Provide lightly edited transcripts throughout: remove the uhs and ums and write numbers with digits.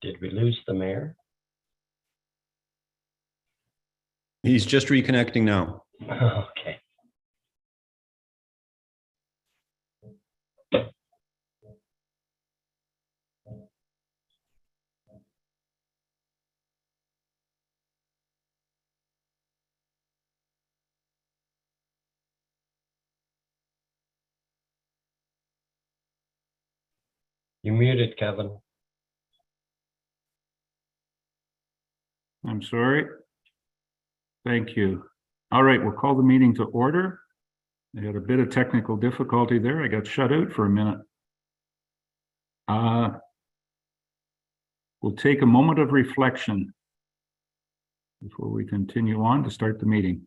Did we lose the mayor? He's just reconnecting now. Okay. You're muted, Kevin. I'm sorry. Thank you. All right, we'll call the meeting to order. I had a bit of technical difficulty there. I got shut out for a minute. We'll take a moment of reflection before we continue on to start the meeting.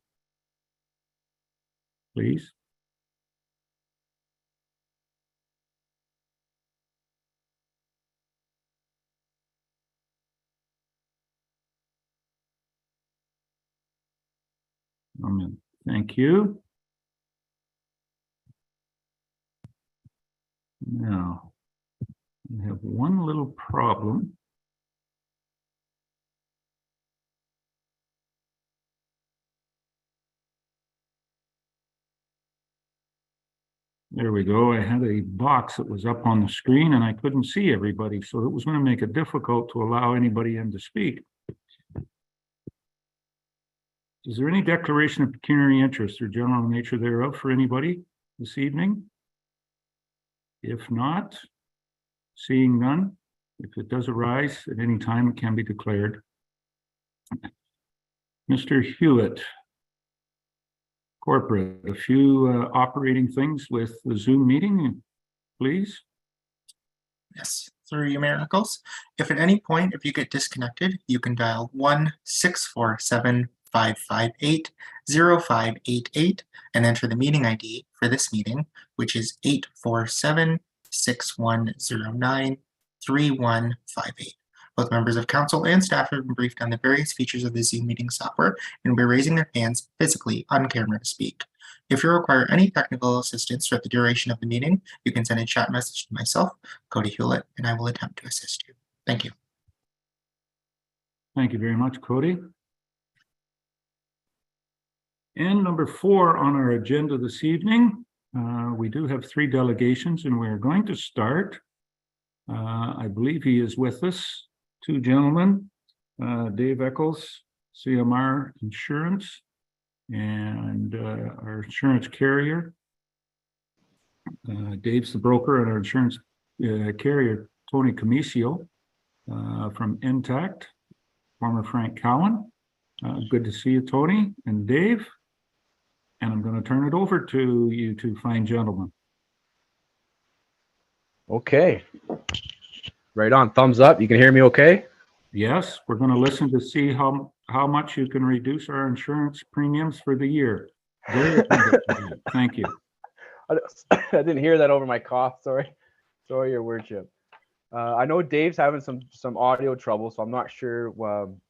Please. Amen. Thank you. Now, I have one little problem. There we go. I had a box that was up on the screen and I couldn't see everybody, so it was going to make it difficult to allow anybody in to speak. Is there any declaration of pecuniary interest or general nature thereof for anybody this evening? If not, seeing none, if it does arise at any time, it can be declared. Mr. Hewitt, corporate, a few operating things with the Zoom meeting, please. Yes, through you, Mayor Eccles. If at any point, if you get disconnected, you can dial 1-647-558-0588 and enter the meeting ID for this meeting, which is 847-6109-3158. Both members of council and staff have been briefed on the various features of the Zoom meeting software and will be raising their hands physically on camera to speak. If you require any technical assistance throughout the duration of the meeting, you can send a chat message to myself, Cody Hewlett, and I will attempt to assist you. Thank you. Thank you very much, Cody. And number 4 on our agenda this evening, we do have 3 delegations, and we're going to start. I believe he is with us, 2 gentlemen, Dave Eccles, CMR Insurance, and our insurance carrier. Dave's the broker and our insurance carrier, Tony Camisio from Intact, former Frank Cowan. Good to see you, Tony and Dave. And I'm going to turn it over to you 2 fine gentlemen. Okay. Right on. Thumbs up. You can hear me okay? Yes, we're going to listen to see how much you can reduce our insurance premiums for the year. Very Thank you. I didn't hear that over my cough. Sorry, Your Worship. I know Dave's having some audio trouble, so I'm not sure.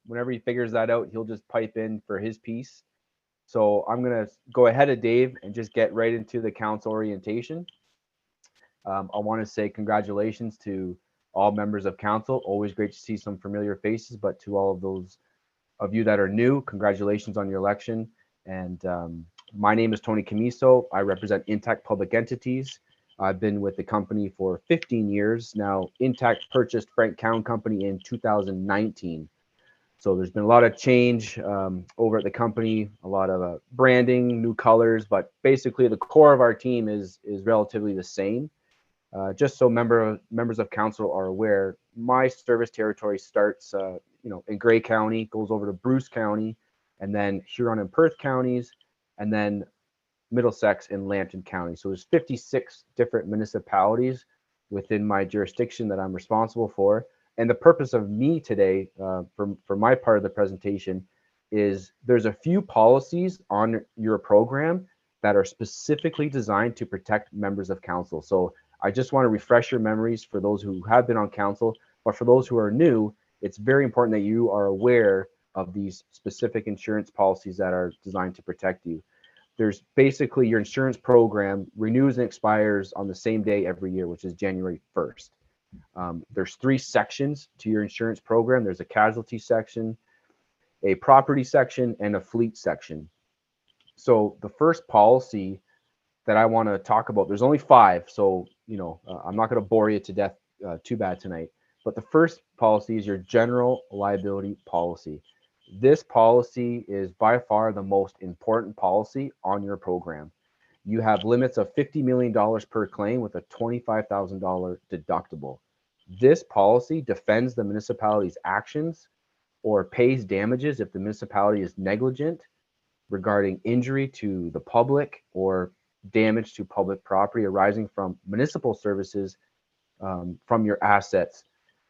Whenever he figures that out, he'll just pipe in for his piece. So I'm going to go ahead of Dave and just get right into the council orientation. I want to say congratulations to all members of council. Always great to see some familiar faces, but to all of those of you that are new, congratulations on your election. And my name is Tony Camisio. I represent Intact Public Entities. I've been with the company for 15 years now. Intact purchased Frank Cowan Company in 2019. So there's been a lot of change over at the company, a lot of branding, new colors, but basically the core of our team is relatively the same. Just so members of council are aware, my service territory starts in Grey County, goes over to Bruce County, and then Huron and Perth counties, and then Middlesex and Lambton County. So there's 56 different municipalities within my jurisdiction that I'm responsible for. And the purpose of me today, for my part of the presentation, is there's a few policies on your program that are specifically designed to protect members of council. So I just want to refresh your memories for those who have been on council, but for those who are new, it's very important that you are aware of these specific insurance policies that are designed to protect you. There's basically your insurance program renews and expires on the same day every year, which is January 1st. There's 3 sections to your insurance program. There's a casualty section, a property section, and a fleet section. So the first policy that I want to talk about, there's only 5, so I'm not going to bore you to death too bad tonight. But the first policy is your general liability policy. This policy is by far the most important policy on your program. You have limits of $50 million per claim with a $25,000 deductible. This policy defends the municipality's actions or pays damages if the municipality is negligent regarding injury to the public or damage to public property arising from municipal services from your assets.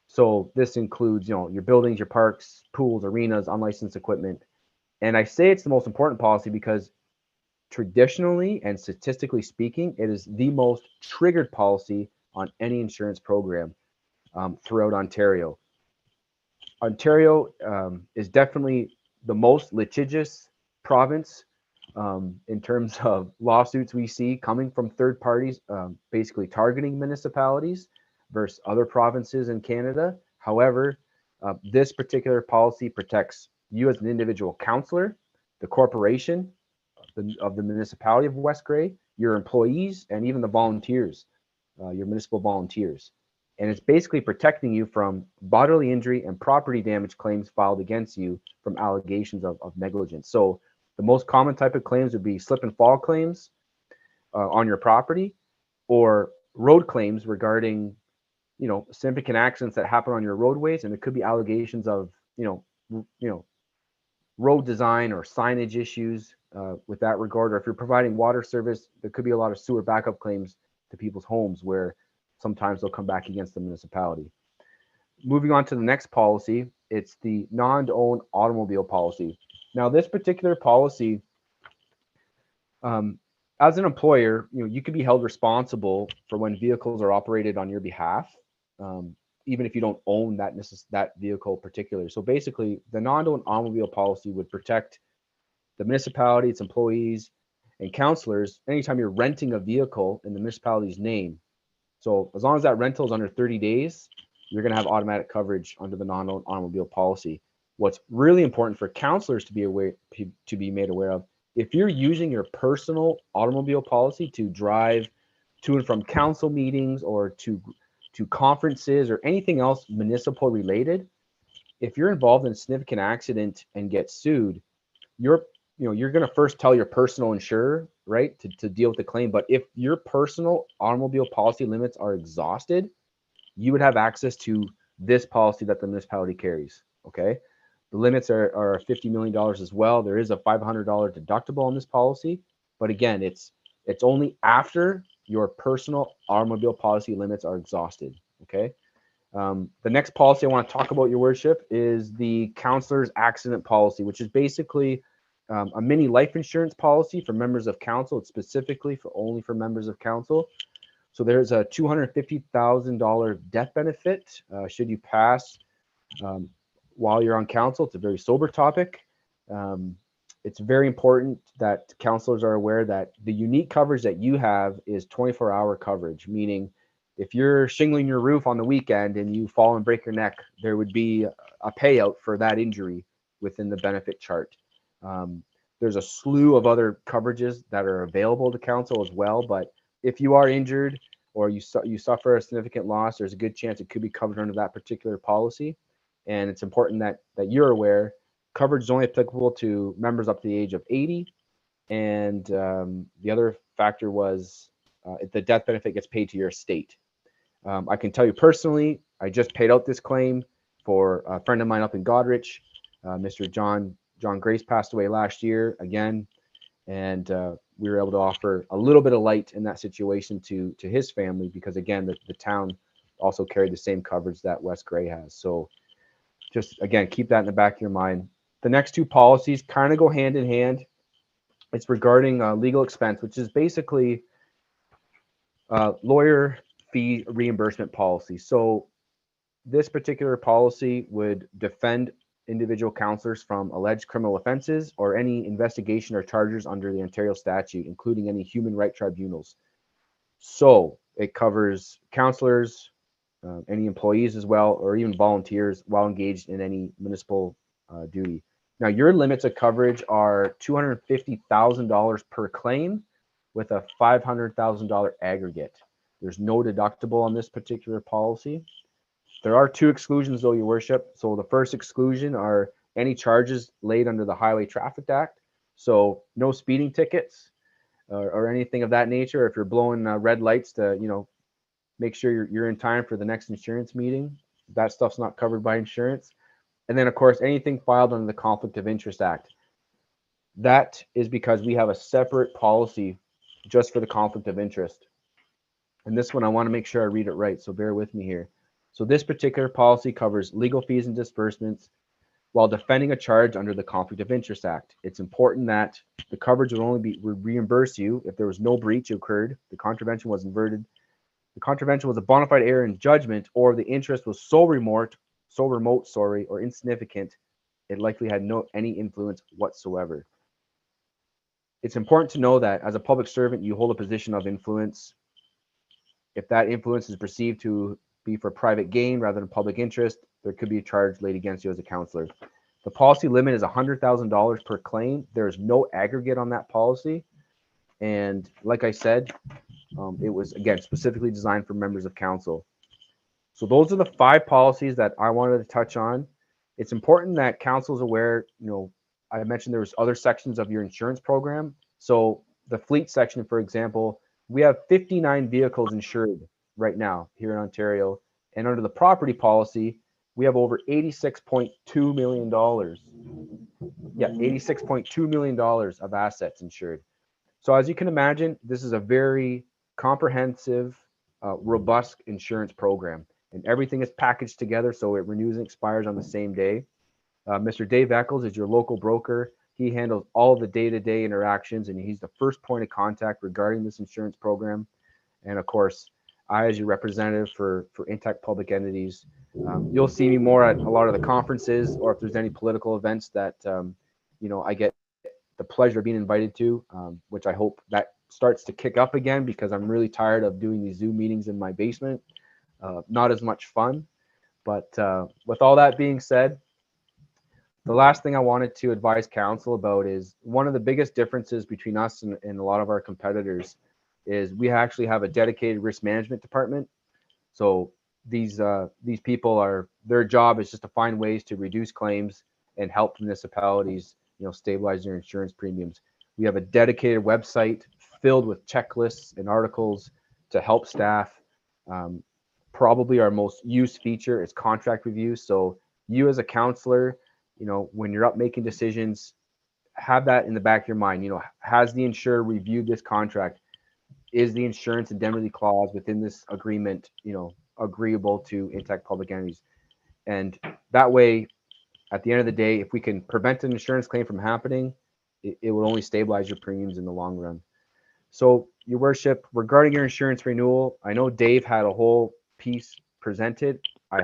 So this includes, your buildings, your parks, pools, arenas, unlicensed equipment. And I say it's the most important policy because traditionally and statistically speaking, it is the most triggered policy on any insurance program throughout Ontario. Ontario is definitely the most litigious province in terms of lawsuits we see coming from third parties, basically targeting municipalities versus other provinces in Canada. However, this particular policy protects you as an individual councillor, the corporation of the municipality of West Grey, your employees, and even the volunteers, your municipal volunteers. And it's basically protecting you from bodily injury and property damage claims filed against you from allegations of negligence. So the most common type of claims would be slip and fall claims on your property, or road claims regarding, significant accidents that happen on your roadways. And it could be allegations of, road design or signage issues with that regard. Or if you're providing water service, there could be a lot of sewer backup claims to people's homes where sometimes they'll come back against the municipality. Moving on to the next policy, it's the non-owned automobile policy. Now, this particular policy, as an employer, you could be held responsible for when vehicles are operated on your behalf, even if you don't own that vehicle particular. So basically, the non-owned automobile policy would protect the municipality, its employees, and councillors anytime you're renting a vehicle in the municipality's name. So as long as that rental is under 30 days, you're going to have automatic coverage under the non-owned automobile policy. What's really important for councillors to be made aware of, if you're using your personal automobile policy to drive to and from council meetings or to conferences or anything else municipal related, if you're involved in a significant accident and get sued, you're going to first tell your personal insurer, right, to deal with the claim. But if your personal automobile policy limits are exhausted, you would have access to this policy that the municipality carries. Okay, the limits are $50 million as well. There is a $500 deductible on this policy, but again, it's only after your personal automobile policy limits are exhausted. Okay. The next policy I want to talk about, your worship, is the councillor's accident policy, which is basically a mini life insurance policy for members of council. It's specifically only for members of council. So there's a $250,000 death benefit should you pass while you're on council. It's a very sober topic. It's very important that councillors are aware that the unique coverage that you have is 24-hour coverage, meaning if you're shingling your roof on the weekend and you fall and break your neck, there would be a payout for that injury within the benefit chart. There's a slew of other coverages that are available to council as well, but if you are injured or you suffer a significant loss, there's a good chance it could be covered under that particular policy. And it's important that you're aware coverage is only applicable to members up to the age of 80. And the other factor was the death benefit gets paid to your estate. I can tell you personally, I just paid out this claim for a friend of mine up in Goderich. Mr. John Grace passed away last year again, and we were able to offer a little bit of light in that situation to his family because, again, the town also carried the same coverage that West Grey has. So just, again, keep that in the back of your mind. The next two policies kind of go hand in hand. It's regarding legal expense, which is basically lawyer fee reimbursement policy. So this particular policy would defend individual counselors from alleged criminal offenses or any investigation or charges under the Ontario statute, including any human rights tribunals. So it covers counselors, any employees as well, or even volunteers while engaged in any municipal duty. Now, your limits of coverage are $250,000 per claim with a $500,000 aggregate. There's no deductible on this particular policy. There are two exclusions, though, Your Worship. So the first exclusion are any charges laid under the Highway Traffic Act. So no speeding tickets or anything of that nature. If you're blowing red lights to, make sure you're in time for the next insurance meeting, that stuff's not covered by insurance. And then, of course, anything filed under the Conflict of Interest Act. That is because we have a separate policy just for the conflict of interest. And this one, I want to make sure I read it right, so bear with me here. So this particular policy covers legal fees and disbursements while defending a charge under the Conflict of Interest Act. It's important that the coverage would only reimburse you if there was no breach occurred, the contravention was inverted, the contravention was a bona fide error in judgment, or the interest was so remote, or insignificant, it likely had any influence whatsoever. It's important to know that as a public servant, you hold a position of influence. If that influence is perceived to be for private gain rather than public interest, there could be a charge laid against you as a counselor. The policy limit is $100,000 per claim. There's no aggregate on that policy. And like I said, it was, again, specifically designed for members of council. So those are the 5 policies that I wanted to touch on. It's important that council is aware, I mentioned there was other sections of your insurance program. So the fleet section, for example, we have 59 vehicles insured right now here in Ontario. And under the property policy, we have over $86.2 million. Yeah, $86.2 million of assets insured. So as you can imagine, this is a very comprehensive, robust insurance program. And everything is packaged together so it renews and expires on the same day. Mr. Dave Eccles is your local broker. He handles all the day-to-day interactions, and he's the first point of contact regarding this insurance program. And of course, I, as your representative for Intact Public Entities, you'll see me more at a lot of the conferences, or if there's any political events that I get the pleasure of being invited to, which I hope that starts to kick up again, because I'm really tired of doing these Zoom meetings in my basement. Not as much fun. But with all that being said, the last thing I wanted to advise council about is one of the biggest differences between us and a lot of our competitors is we actually have a dedicated risk management department. So these people their job is just to find ways to reduce claims and help municipalities, stabilize their insurance premiums. We have a dedicated website filled with checklists and articles to help staff. Probably our most used feature is contract reviews. So you as a counselor, when you're up making decisions, have that in the back of your mind. Has the insurer reviewed this contract? Is the insurance indemnity clause within this agreement, agreeable to Intact Public Entities? And that way, at the end of the day, if we can prevent an insurance claim from happening, it will only stabilize your premiums in the long run. So, Your Worship, regarding your insurance renewal, I know Dave had a whole piece presented. I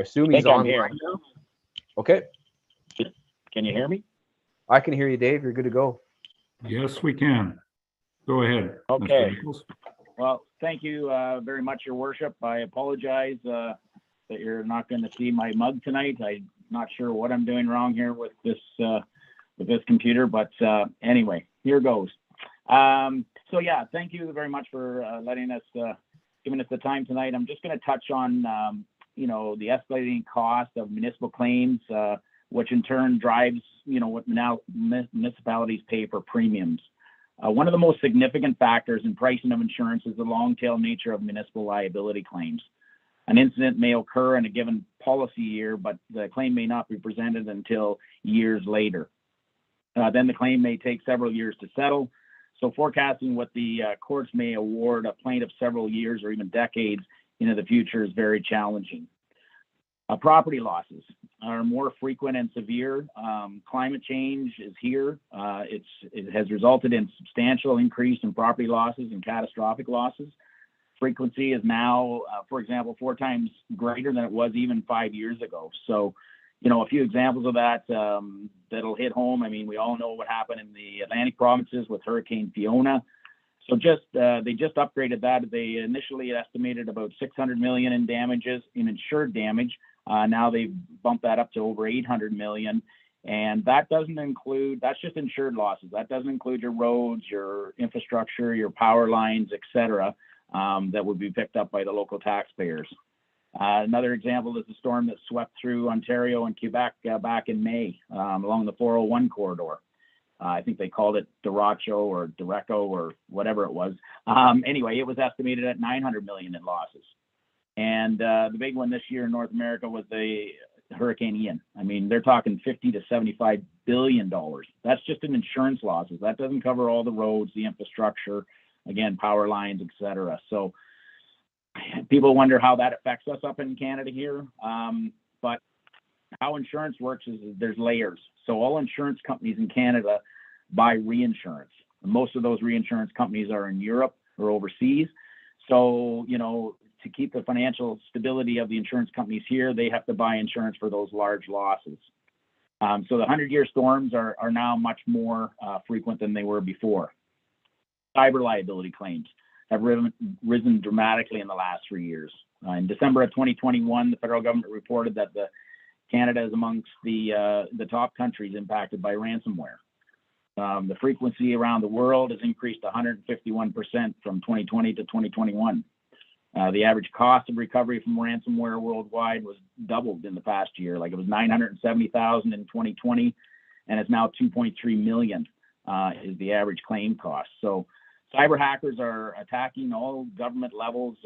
assume he's on right now. Okay. Can you hear me? I can hear you, Dave. You're good to go. Yes, we can. Go ahead. Okay. Mr. Nichols. Well, thank you very much, Your Worship. I apologize that you're not going to see my mug tonight. I'm not sure what I'm doing wrong here with this computer, but anyway, here goes. So yeah, thank you very much for giving us the time tonight. I'm just going to touch on the escalating cost of municipal claims, which in turn drives what now municipalities pay for premiums. One of the most significant factors in pricing of insurance is the long tail nature of municipal liability claims. An incident may occur in a given policy year, but the claim may not be presented until years later. Then the claim may take several years to settle. So forecasting what the courts may award a plaintiff several years or even decades into the future is very challenging. Property losses are more frequent and severe. Climate change is here. It has resulted in substantial increase in property losses and catastrophic losses. Frequency is now, for example, 4 times greater than it was even 5 years ago. So, you know, a few examples of that that'll hit home. I mean, we all know what happened in the Atlantic provinces with Hurricane Fiona. So they just upgraded that. They initially estimated about $600 million in damages, in insured damage. Now they've bumped that up to over $800 million. And that doesn't include, that's just insured losses. That doesn't include your roads, your infrastructure, your power lines, et cetera, that would be picked up by the local taxpayers. Another example is the storm that swept through Ontario and Quebec back in May along the 401 corridor. I think they called it Derecho or Derecho or whatever it was. Anyway, it was estimated at $900 million in losses. And the big one this year in North America was the Hurricane Ian. I mean, they're talking $50 to $75 billion. That's just in insurance losses. That doesn't cover all the roads, the infrastructure, again, power lines, et cetera. So people wonder how that affects us up in Canada here. But how insurance works is there's layers. So all insurance companies in Canada buy reinsurance. Most of those reinsurance companies are in Europe or overseas. So, you know, to keep the financial stability of the insurance companies here, they have to buy insurance for those large losses. So the 100-year storms are now much more frequent than they were before. Cyber liability claims have risen dramatically in the last 3 years. In December of 2021, the federal government reported that Canada is amongst the top countries impacted by ransomware. The frequency around the world has increased 151% from 2020 to 2021. The average cost of recovery from ransomware worldwide was doubled in the past year. Like it was $970,000 in 2020, and it's now $2.3 million is the average claim cost. So cyber hackers are attacking all government levels,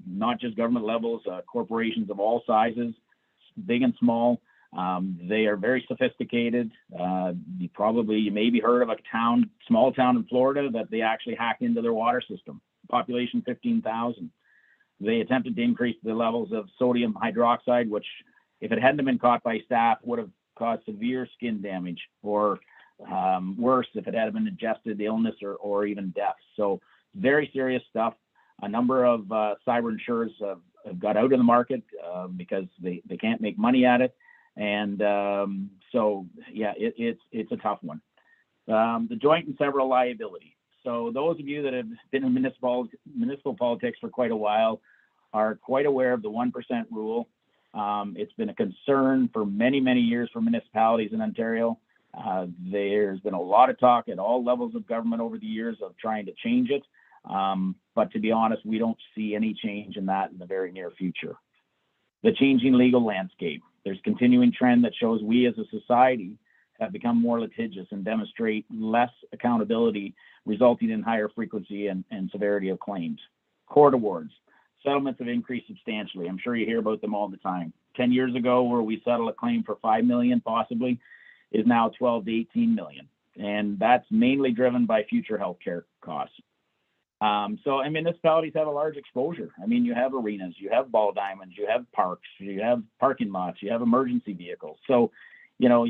not just government levels, corporations of all sizes, big and small. They are very sophisticated. You maybe heard of a small town in Florida that they actually hacked into their water system. Population 15,000. They attempted to increase the levels of sodium hydroxide, which, if it hadn't been caught by staff, would have caused severe skin damage, or worse, if it had been ingested, illness or even death. So very serious stuff. A number of cyber insurers have got out of the market because they can't make money at it. And so, yeah, it's a tough one. The joint and several liability. So those of you that have been in municipal politics for quite a while are quite aware of the 1% rule. It's been a concern for many, many years for municipalities in Ontario. There's been a lot of talk at all levels of government over the years of trying to change it. But to be honest, we don't see any change in that in the very near future. The changing legal landscape. There's continuing trend that shows we as a society have become more litigious and demonstrate less accountability, resulting in higher frequency and severity of claims. Court awards. Settlements have increased substantially. I'm sure you hear about them all the time. 10 years ago, where we settle a claim for $5 million possibly, is now 12 to 18 million. And that's mainly driven by future healthcare costs. So municipalities have a large exposure. I mean, you have arenas, you have ball diamonds, you have parks, you have parking lots, you have emergency vehicles. So, you know,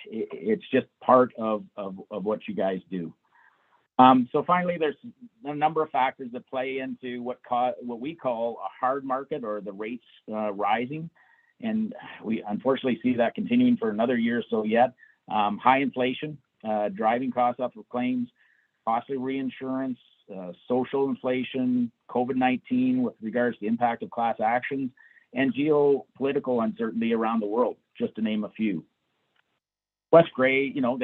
it's just part of what you guys do. So finally, there's a number of factors that play into what we call a hard market, or the rates rising. And we unfortunately see that continuing for another year or so yet. High inflation, driving costs up for claims, costly reinsurance, social inflation, COVID-19 with regards to the impact of class actions, and geopolitical uncertainty around the world, just to name a few. West Gray, you know,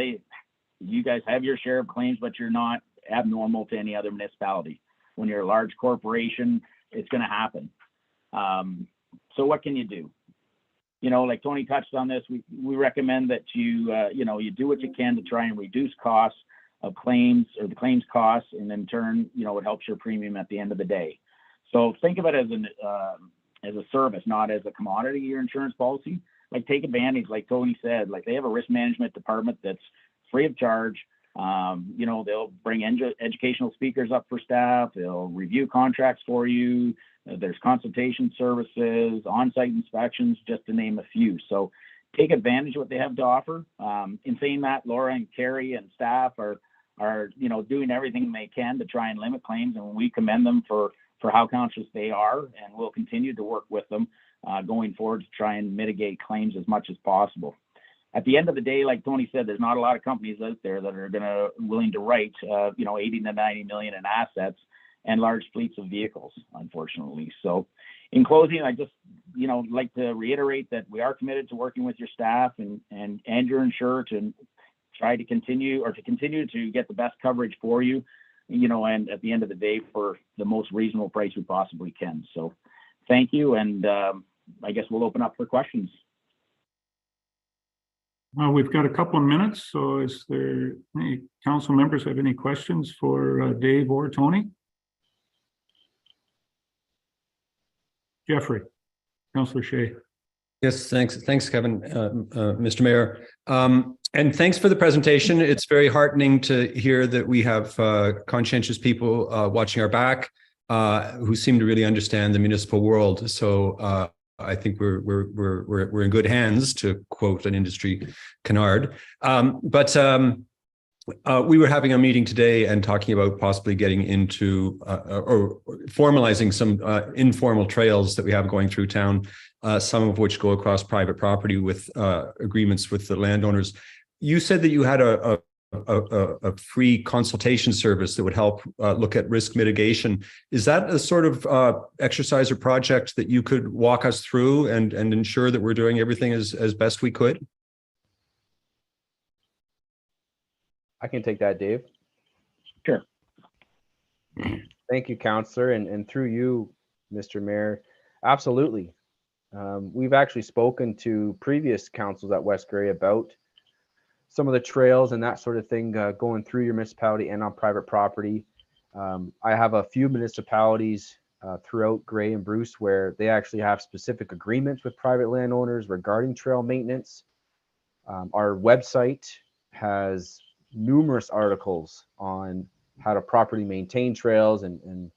you guys have your share of claims, but you're not abnormal to any other municipality. When you're a large corporation, it's going to happen. So what can you do? You know, like Tony touched on this, we recommend that you do what you can to try and reduce costs of claims, or the claims costs, and in turn, you know, it helps your premium at the end of the day. So think of it as a service, not as a commodity, your insurance policy. Like, take advantage, like Tony said, like they have a risk management department that's free of charge. You know, they'll bring educational speakers up for staff. They'll review contracts for you. There's consultation services, on-site inspections, just to name a few. So take advantage of what they have to offer. In saying that, Laura and Carrie and staff are you know, doing everything they can to try and limit claims, and we commend them for how conscious they are, and we'll continue to work with them going forward to try and mitigate claims as much as possible. At the end of the day, like Tony said, there's not a lot of companies out there that are willing to write, you know, 80 to 90 million in assets and large fleets of vehicles, unfortunately. So in closing, I just, you know, like to reiterate that we are committed to working with your staff and your insurer to try to continue to get the best coverage for you, you know, and at the end of the day, for the most reasonable price we possibly can. So thank you. And I guess we'll open up for questions. We've got a couple of minutes. So is there any council members have any questions for Dave or Tony? Jeffrey, Councillor Shea. Yes, thanks, Kevin, Mr. Mayor. And thanks for the presentation. It's very heartening to hear that we have conscientious people watching our back who seem to really understand the municipal world. So I think we're in good hands, to quote an industry canard. We were having a meeting today and talking about possibly getting into or formalizing some informal trails that we have going through town, some of which go across private property with agreements with the landowners. You said that you had a free consultation service that would help look at risk mitigation. Is that a sort of exercise or project that you could walk us through and ensure that we're doing everything as best we could? I can take that, Dave. Sure. Thank you, Councillor, and through you, Mr. Mayor, absolutely. We've actually spoken to previous councils at Westbury about some of the trails and that sort of thing going through your municipality and on private property. I have a few municipalities throughout Grey and Bruce where they actually have specific agreements with private landowners regarding trail maintenance. Our website has numerous articles on how to properly maintain trails, and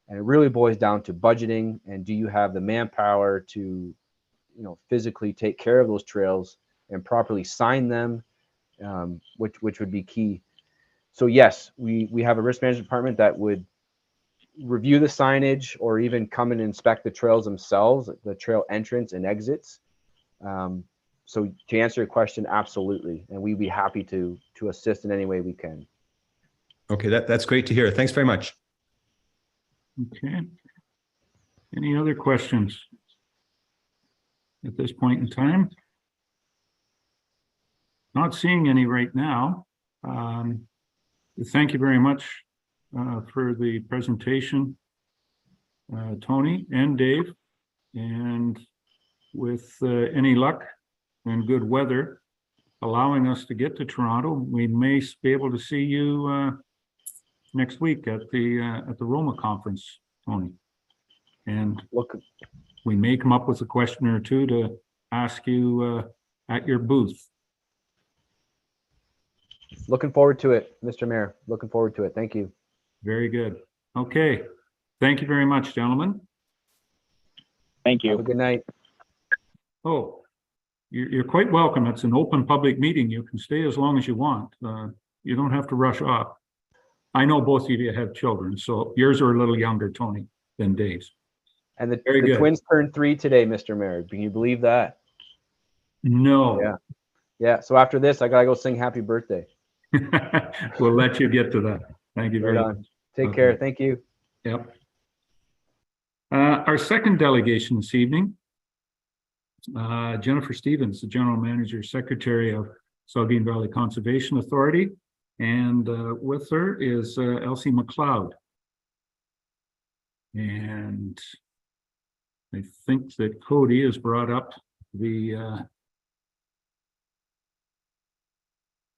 it really boils down to budgeting, and do you have the manpower to, you know, physically take care of those trails and properly sign them, which would be key. So yes, we have a risk management department that would review the signage or even come and inspect the trails themselves, the trail entrance and exits. So to answer your question, absolutely. And we'd be happy to assist in any way we can. Okay, that's great to hear. Thanks very much. Okay. Any other questions at this point in time? Not seeing any right now. Thank you very much for the presentation, Tony and Dave. And with any luck and good weather allowing us to get to Toronto, we may be able to see you next week at the Roma conference, Tony. And look, we may come up with a question or two to ask you at your booth. Looking forward to it, Mr. Mayor. Looking forward to it. Thank you. Very good. Okay. Thank you very much, gentlemen. Thank you. Have a good night. Oh, you're quite welcome. It's an open public meeting. You can stay as long as you want. You don't have to rush off. I know both of you have children, so yours are a little younger, Tony, than Dave's. And the twins turned 3 today, Mr. Mayor. Can you believe that? No. Yeah. Yeah. So after this, I gotta go sing happy birthday. We'll let you get to that. Thank you very much. Take care. Thank you. Yep. Our second delegation this evening, Jennifer Stevens, the General Manager, Secretary of Saugeen Valley Conservation Authority, and with her is Elsie McLeod. And I think that Cody has brought up the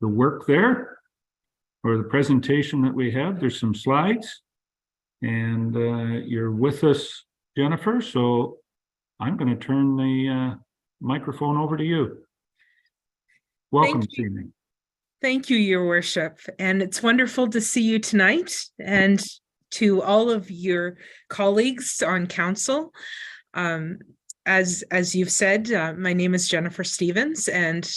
work there, or the presentation that we have. There's some slides, and you're with us, Jennifer, so I'm going to turn the microphone over to you. Welcome this evening. Thank you, Your Worship. And it's wonderful to see you tonight, and to all of your colleagues on council. As you've said, my name is Jennifer Stevens, and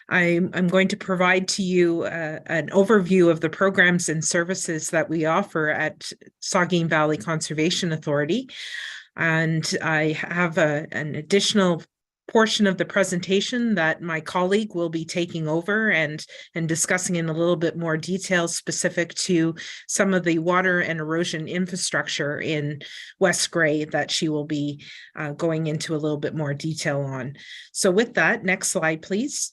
I'm going to provide to you an overview of the programs and services that we offer at Saugeen Valley Conservation Authority. And I have an additional portion of the presentation that my colleague will be taking over and discussing in a little bit more detail specific to some of the water and erosion infrastructure in West Grey that she will be going into a little bit more detail on. So with that, next slide, please.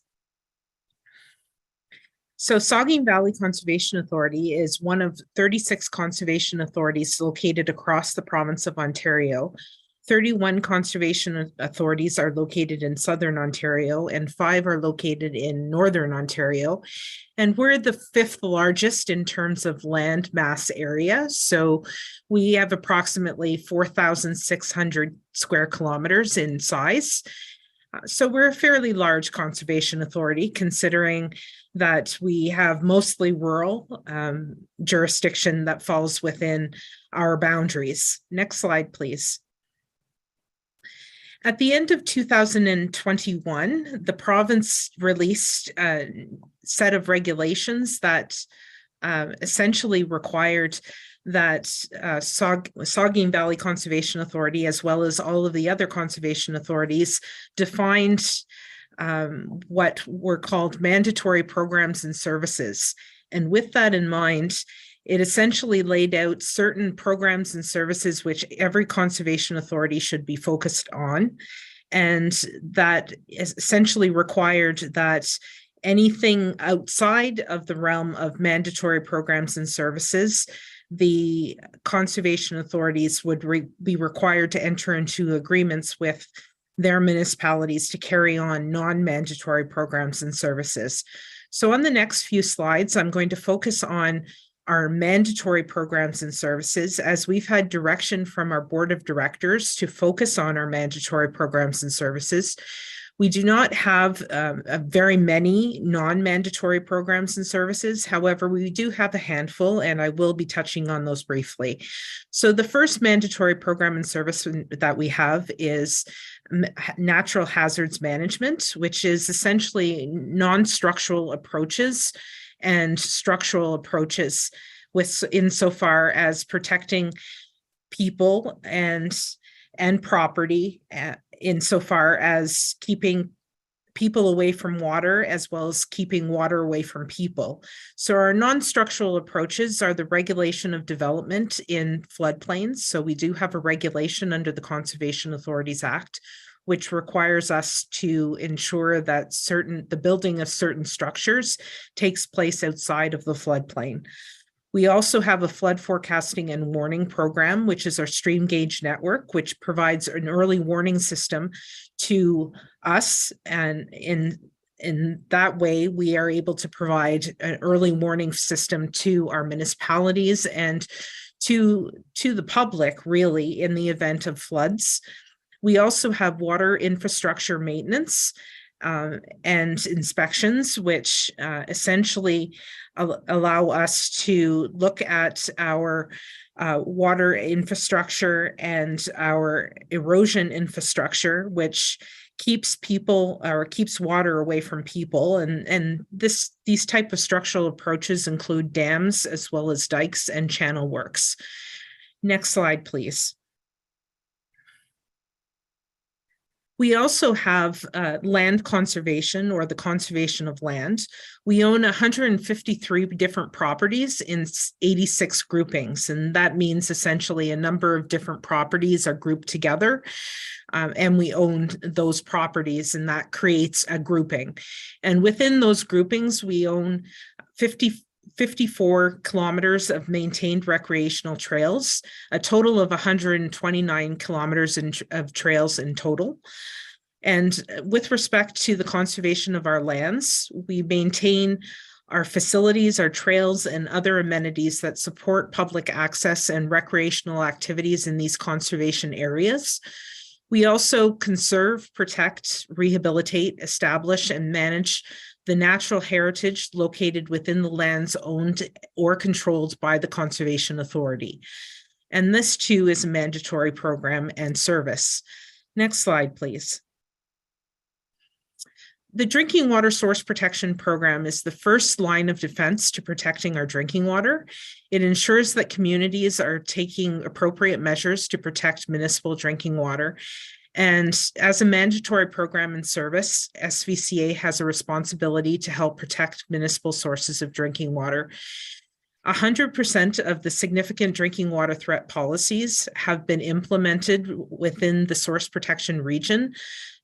So Saugeen Valley Conservation Authority is one of 36 conservation authorities located across the province of Ontario. 31 conservation authorities are located in Southern Ontario, and 5 are located in Northern Ontario. And we're the 5th largest in terms of land mass area. So we have approximately 4,600 square kilometers in size. So we're a fairly large conservation authority, considering that we have mostly rural jurisdiction that falls within our boundaries. Next slide, please. At the end of 2021, the province released a set of regulations that essentially required that Saugeen Valley Conservation Authority, as well as all of the other conservation authorities, defined what were called mandatory programs and services. And with that in mind, it essentially laid out certain programs and services which every conservation authority should be focused on. And that essentially required that anything outside of the realm of mandatory programs and services, the conservation authorities would be required to enter into agreements with their municipalities to carry on non-mandatory programs and services. So on the next few slides, I'm going to focus on our mandatory programs and services, as we've had direction from our board of directors to focus on our mandatory programs and services. We do not have very many non-mandatory programs and services. However, we do have a handful, and I will be touching on those briefly. So the first mandatory program and service that we have is natural hazards management, which is essentially non-structural approaches and structural approaches with insofar as protecting people and property, insofar as keeping people away from water as well as keeping water away from people. So our non-structural approaches are the regulation of development in floodplains. So we do have a regulation under the Conservation Authorities Act, which requires us to ensure that the building of certain structures takes place outside of the floodplain. We also have a flood forecasting and warning program, which is our stream gauge network, which provides an early warning system to us. And in that way, we are able to provide an early warning system to our municipalities and to the public, really, in the event of floods. We also have water infrastructure maintenance and inspections, which essentially allow us to look at our water infrastructure and our erosion infrastructure, which keeps people or keeps water away from people. And these type of structural approaches include dams as well as dikes and channel works. Next slide, please. We also have land conservation, or the conservation of land. We own 153 different properties in 86 groupings, and that means essentially a number of different properties are grouped together, and we own those properties, and that creates a grouping. And within those groupings, we own 54 kilometers of maintained recreational trails, a total of 129 kilometers of trails in total. And with respect to the conservation of our lands, we maintain our facilities, our trails, and other amenities that support public access and recreational activities in these conservation areas. We also conserve, protect, rehabilitate, establish, and manage the natural heritage located within the lands owned or controlled by the Conservation Authority. And this too is a mandatory program and service. Next slide, please. The Drinking Water Source Protection Program is the first line of defense to protecting our drinking water. It ensures that communities are taking appropriate measures to protect municipal drinking water. And as a mandatory program and service, SVCA has a responsibility to help protect municipal sources of drinking water. 100% of the significant drinking water threat policies have been implemented within the source protection region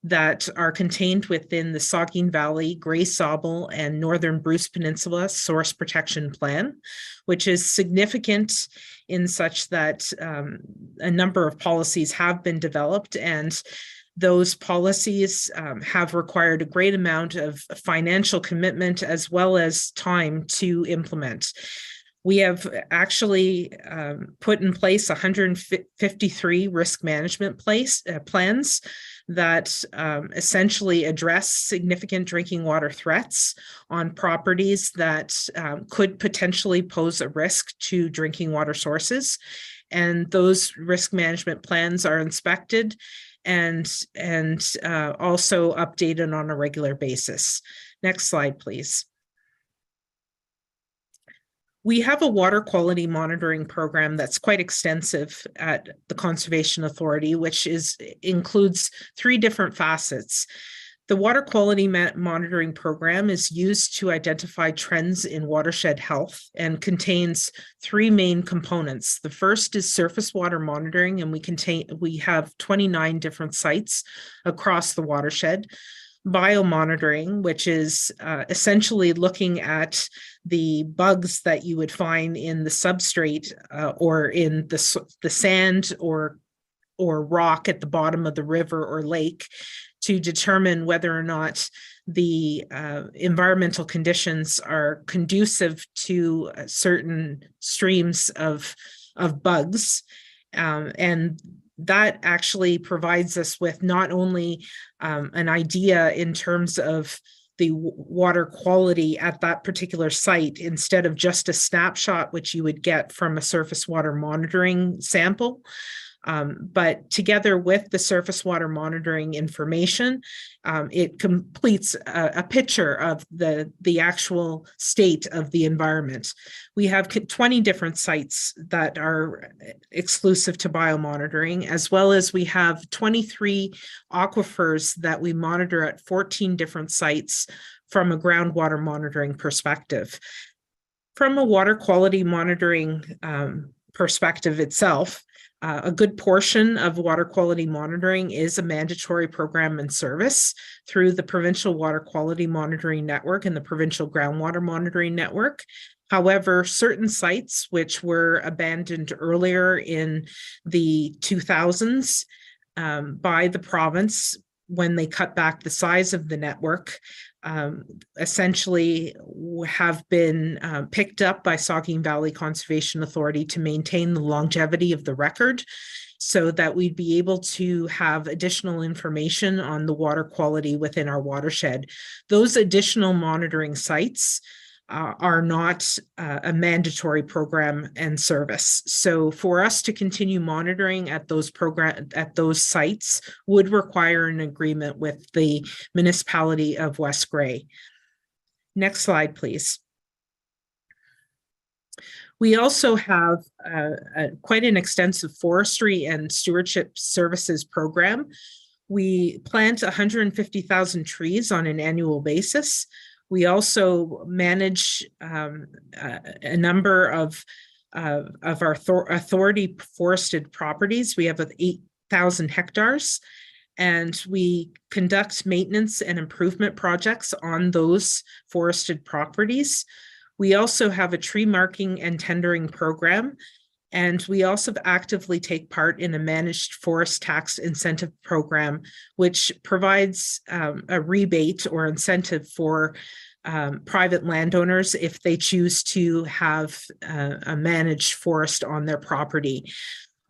that are contained within the Saugeen Valley, Grey Sauble, and Northern Bruce Peninsula Source Protection Plan, which is significant in such that a number of policies have been developed, and those policies have required a great amount of financial commitment as well as time to implement. We have actually put in place 153 risk management plans that essentially address significant drinking water threats on properties that could potentially pose a risk to drinking water sources. And those risk management plans are inspected and also updated on a regular basis. Next slide, please. We have a water quality monitoring program that's quite extensive at the Conservation Authority, which includes 3 different facets. The water quality monitoring program is used to identify trends in watershed health and contains 3 main components. The first is surface water monitoring, and we have 29 different sites across the watershed. Biomonitoring, which is essentially looking at the bugs that you would find in the substrate or in the sand or rock at the bottom of the river or lake to determine whether or not the environmental conditions are conducive to certain streams of bugs. And that actually provides us with not only an idea in terms of the water quality at that particular site, instead of just a snapshot, which you would get from a surface water monitoring sample, but together with the surface water monitoring information, it completes a picture of the actual state of the environment. We have 20 different sites that are exclusive to biomonitoring, as well as we have 23 aquifers that we monitor at 14 different sites from a groundwater monitoring perspective. From a water quality monitoring perspective itself, a good portion of water quality monitoring is a mandatory program and service through the Provincial Water Quality Monitoring Network and the Provincial Groundwater Monitoring Network. However, certain sites which were abandoned earlier in the 2000s by the province when they cut back the size of the network, essentially have been picked up by Saugeen Valley Conservation Authority to maintain the longevity of the record so that we'd be able to have additional information on the water quality within our watershed. Those additional monitoring sites are not a mandatory program and service. So for us to continue monitoring at those sites would require an agreement with the municipality of West Grey. Next slide, please. We also have quite an extensive forestry and stewardship services program. We plant 150,000 trees on an annual basis. We also manage a number of our authority forested properties. We have 8,000 hectares, and we conduct maintenance and improvement projects on those forested properties. We also have a tree marking and tendering program, and we also actively take part in a managed forest tax incentive program, which provides a rebate or incentive for private landowners if they choose to have a managed forest on their property.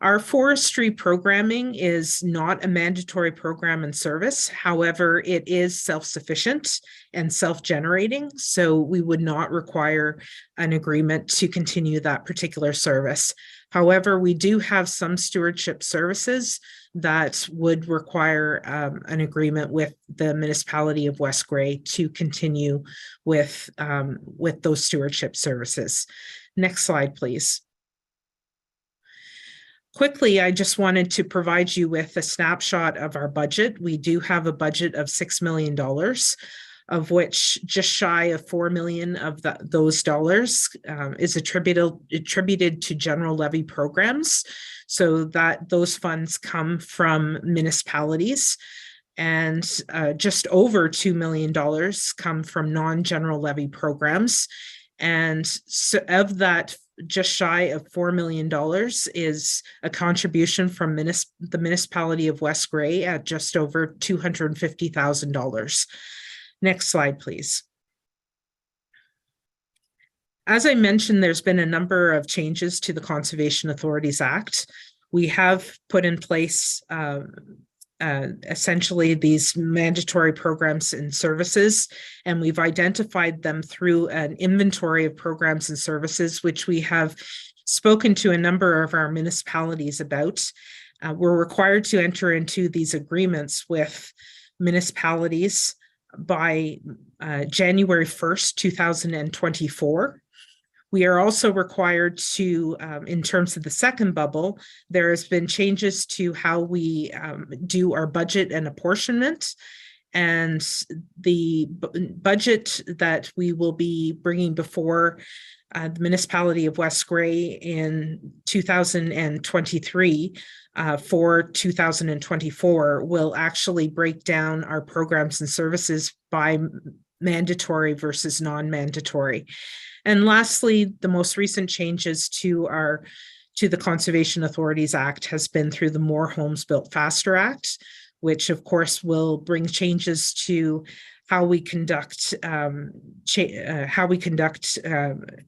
Our forestry programming is not a mandatory program and service. However, it is self-sufficient and self-generating, so we would not require an agreement to continue that particular service. However, we do have some stewardship services that would require an agreement with the municipality of West Grey to continue with those stewardship services. Next slide, please. Quickly, I just wanted to provide you with a snapshot of our budget. We do have a budget of $6 million, of which just shy of $4 million of those dollars is attributed to general levy programs, so that those funds come from municipalities, and just over $2 million come from non-general levy programs. And so of that, just shy of $4 million is a contribution from the municipality of West Grey at just over $250,000. Next slide, please. As I mentioned, there's been a number of changes to the Conservation Authorities Act. We have put in place essentially these mandatory programs and services, and we've identified them through an inventory of programs and services, which we have spoken to a number of our municipalities about. We're required to enter into these agreements with municipalities by January 1st, 2024. We are also required to, in terms of the second bubble, there has been changes to how we do our budget and apportionment. And the budget that we will be bringing before the municipality of West Grey in 2023 for 2024 will actually break down our programs and services by mandatory versus non-mandatory. And lastly, the most recent changes to the Conservation Authorities Act has been through the More Homes Built Faster Act, which of course will bring changes to how we conduct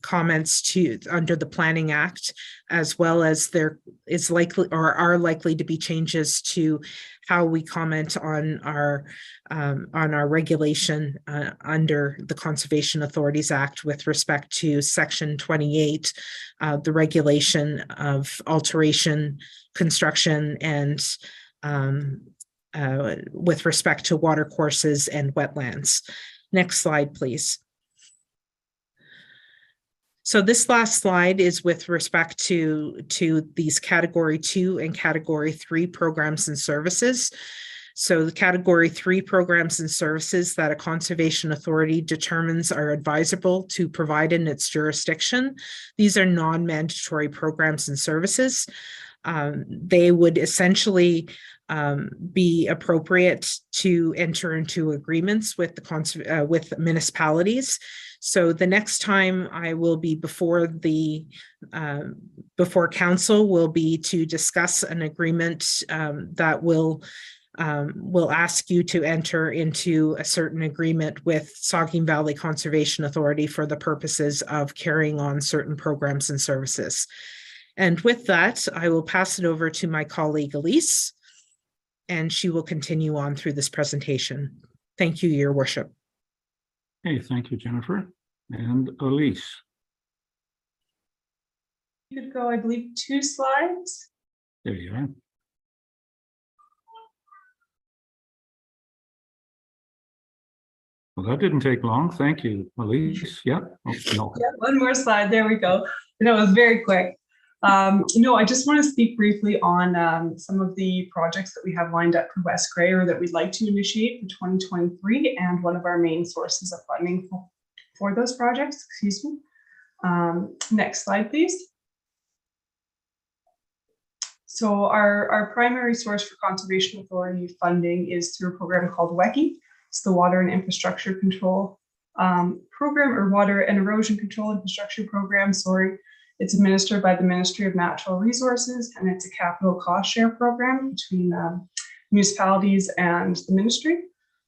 comments to under the Planning Act, as well as there is likely or are likely to be changes to how we comment on our regulation under the Conservation Authorities Act with respect to Section 28, the regulation of alteration, construction, and with respect to watercourses and wetlands. Next slide, please. So this last slide is with respect to these Category 2 and Category 3 programs and services. So the Category 3 programs and services that a conservation authority determines are advisable to provide in its jurisdiction. These are non-mandatory programs and services. They would essentially be appropriate to enter into agreements with with municipalities. So the next time I will be before council will be to discuss an agreement that will ask you to enter into a certain agreement with Saugeen Valley Conservation Authority for the purposes of carrying on certain programs and services. And with that, I will pass it over to my colleague Elise, and she will continue on through this presentation. Thank you, Your Worship. Hey, thank you, Jennifer. And Elise. You could go, I believe, 2 slides. There you are. Well, that didn't take long. Thank you, Elise. Yeah. Oh, no. Yeah, one more slide. There we go. That was very quick. No, I just want to speak briefly on some of the projects that we have lined up for West Grey or that we'd like to initiate for 2023, and one of our main sources of funding for those projects. Excuse me. Next slide, please. So our primary source for Conservation Authority funding is through a program called WECI. It's the Water and Infrastructure Control Program, or Water and Erosion Control Infrastructure Program, sorry. It's administered by the Ministry of Natural Resources, and it's a capital cost share program between municipalities and the ministry.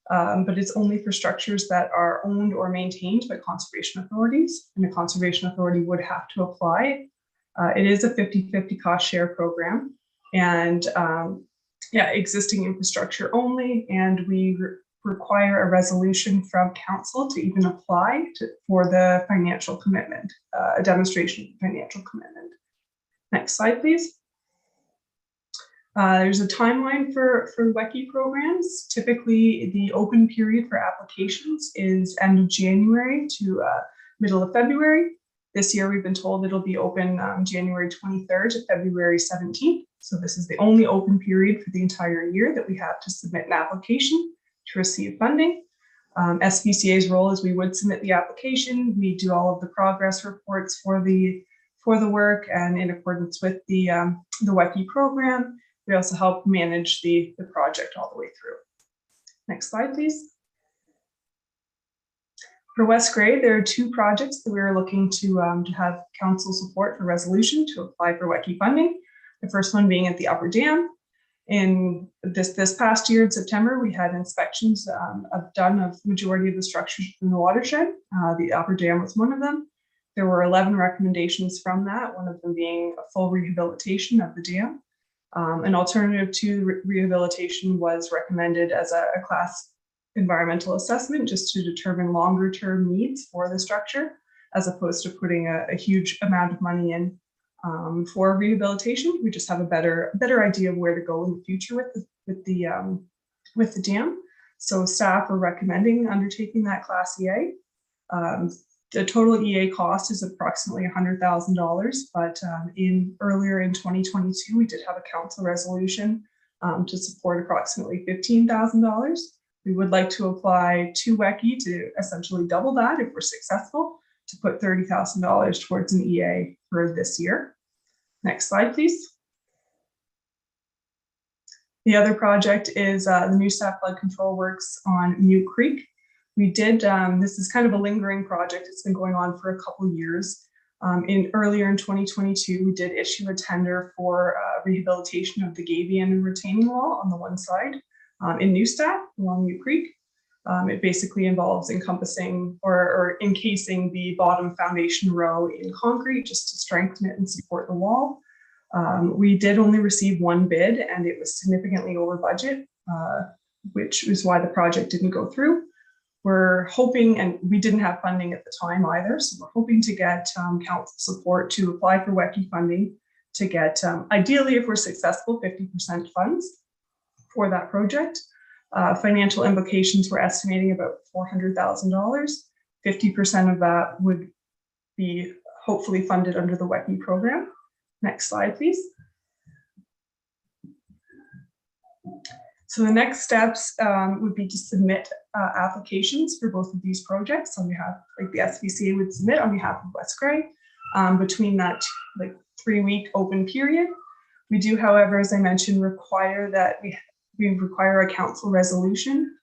But it's only for structures that are owned or maintained by conservation authorities, and the conservation authority would have to apply. It is a 50-50 cost share program. and existing infrastructure only, and we require a resolution from council to even apply for the financial commitment, a demonstration of financial commitment. Next slide, please. There's a timeline for WECI programs. Typically, the open period for applications is end of January to middle of February. This year, we've been told it'll be open January 23rd to February 17th. So this is the only open period for the entire year that we have to submit an application to receive funding. SVCA's role is we would submit the application, we do all of the progress reports for the work, and in accordance with the WECI program, we also help manage the project all the way through. Next slide, please. For West Grey, there are two projects that we're looking to have council support for resolution to apply for WECI funding. The first one being at the Upper Dam. In this past year in September, we had inspections done of the majority of the structures in the watershed. The Upper Dam was one of them. There were 11 recommendations from that, one of them being a full rehabilitation of the dam. An alternative to rehabilitation was recommended as a class environmental assessment, just to determine longer term needs for the structure, as opposed to putting a huge amount of money in for rehabilitation. We just have a better idea of where to go in the future with the dam. So staff are recommending undertaking that class EA. The total EA cost is approximately $100,000, but earlier in 2022, we did have a council resolution to support approximately $15,000. We would like to apply to WECI to essentially double that if we're successful, to put $30,000 towards an EA for this year. Next slide, please. The other project is the Newstaff Flood Control Works on Mute Creek. We did, this is kind of a lingering project. It's been going on for a couple of years. Earlier in 2022, we did issue a tender for rehabilitation of the Gabion retaining wall on the one side in Newstaff along Mute Creek. It basically involves encompassing or encasing the bottom foundation row in concrete just to strengthen it and support the wall. We did only receive one bid, and it was significantly over budget, which is why the project didn't go through. We're hoping, and we didn't have funding at the time either, so we're hoping to get council support to apply for WECI funding to get, ideally, if we're successful, 50% funds for that project. Financial implications, we're estimating about $400,000. 50% of that would be hopefully funded under the WECI program. Next slide, please. So the next steps would be to submit applications for both of these projects on behalf, like the SVCA would submit on behalf of West Grey, between that 3-week open period. We do, however, as I mentioned, require that we require a council resolution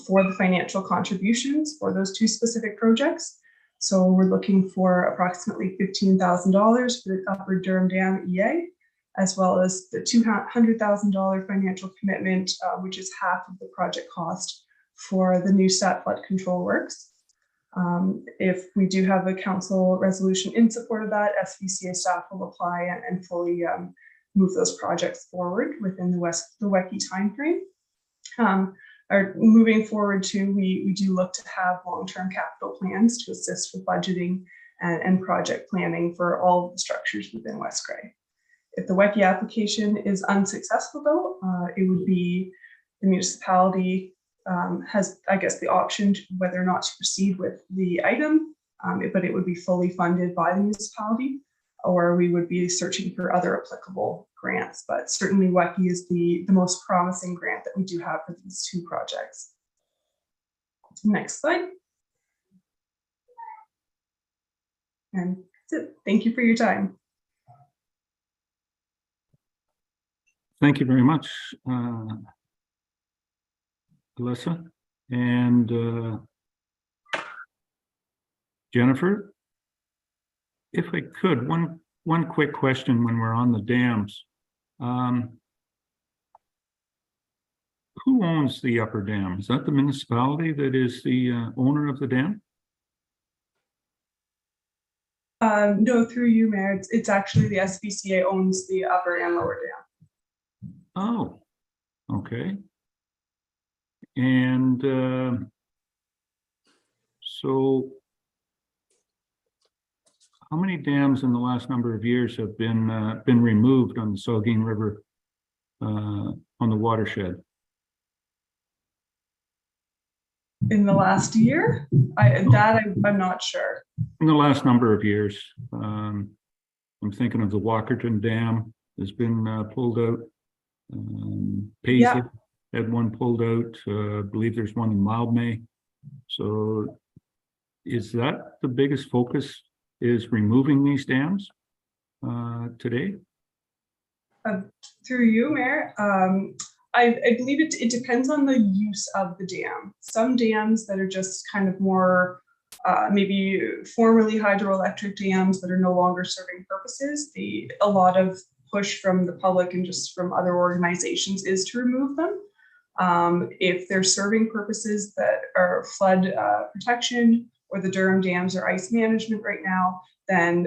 for the financial contributions for those two specific projects. So we're looking for approximately $15,000 for the Upper Durham Dam EA, as well as the $200,000 financial commitment, which is half of the project cost for the Newstaff Flood Control Works. If we do have a council resolution in support of that, SVCA staff will apply and fully move those projects forward within the WECI timeframe. Moving forward too, we do look to have long-term capital plans to assist with budgeting and project planning for all of the structures within West Grey. If the WECI application is unsuccessful though, it would be the municipality has, I guess, the option to whether or not to proceed with the item, but it would be fully funded by the municipality, or we would be searching for other applicable grants. But certainly WECI is the most promising grant that we do have for these two projects. Next slide. And that's it. Thank you for your time. Thank you very much, Alyssa. And Jennifer, if I could, one quick question when we're on the dams. Who owns the Upper Dam? Is that the municipality that is the owner of the dam? No, through you, Mayor. It's actually the SVCA owns the Upper and Lower Dam. Oh, okay. And so how many dams in the last number of years have been removed on the Saugeen River on the watershed? In the last year, I'm not sure. In the last number of years, I'm thinking of the Walkerton Dam has been pulled out. Paisley Yeah. had one pulled out. I believe there's one in Mildmay. So is that the biggest focus, is removing these dams today? Through you, Mayor, I believe it depends on the use of the dam. Some dams that are just kind of more maybe formerly hydroelectric dams that are no longer serving purposes, a lot of push from the public and just from other organizations is to remove them. If they're serving purposes that are flood protection, or the Durham dams or ice management right now, then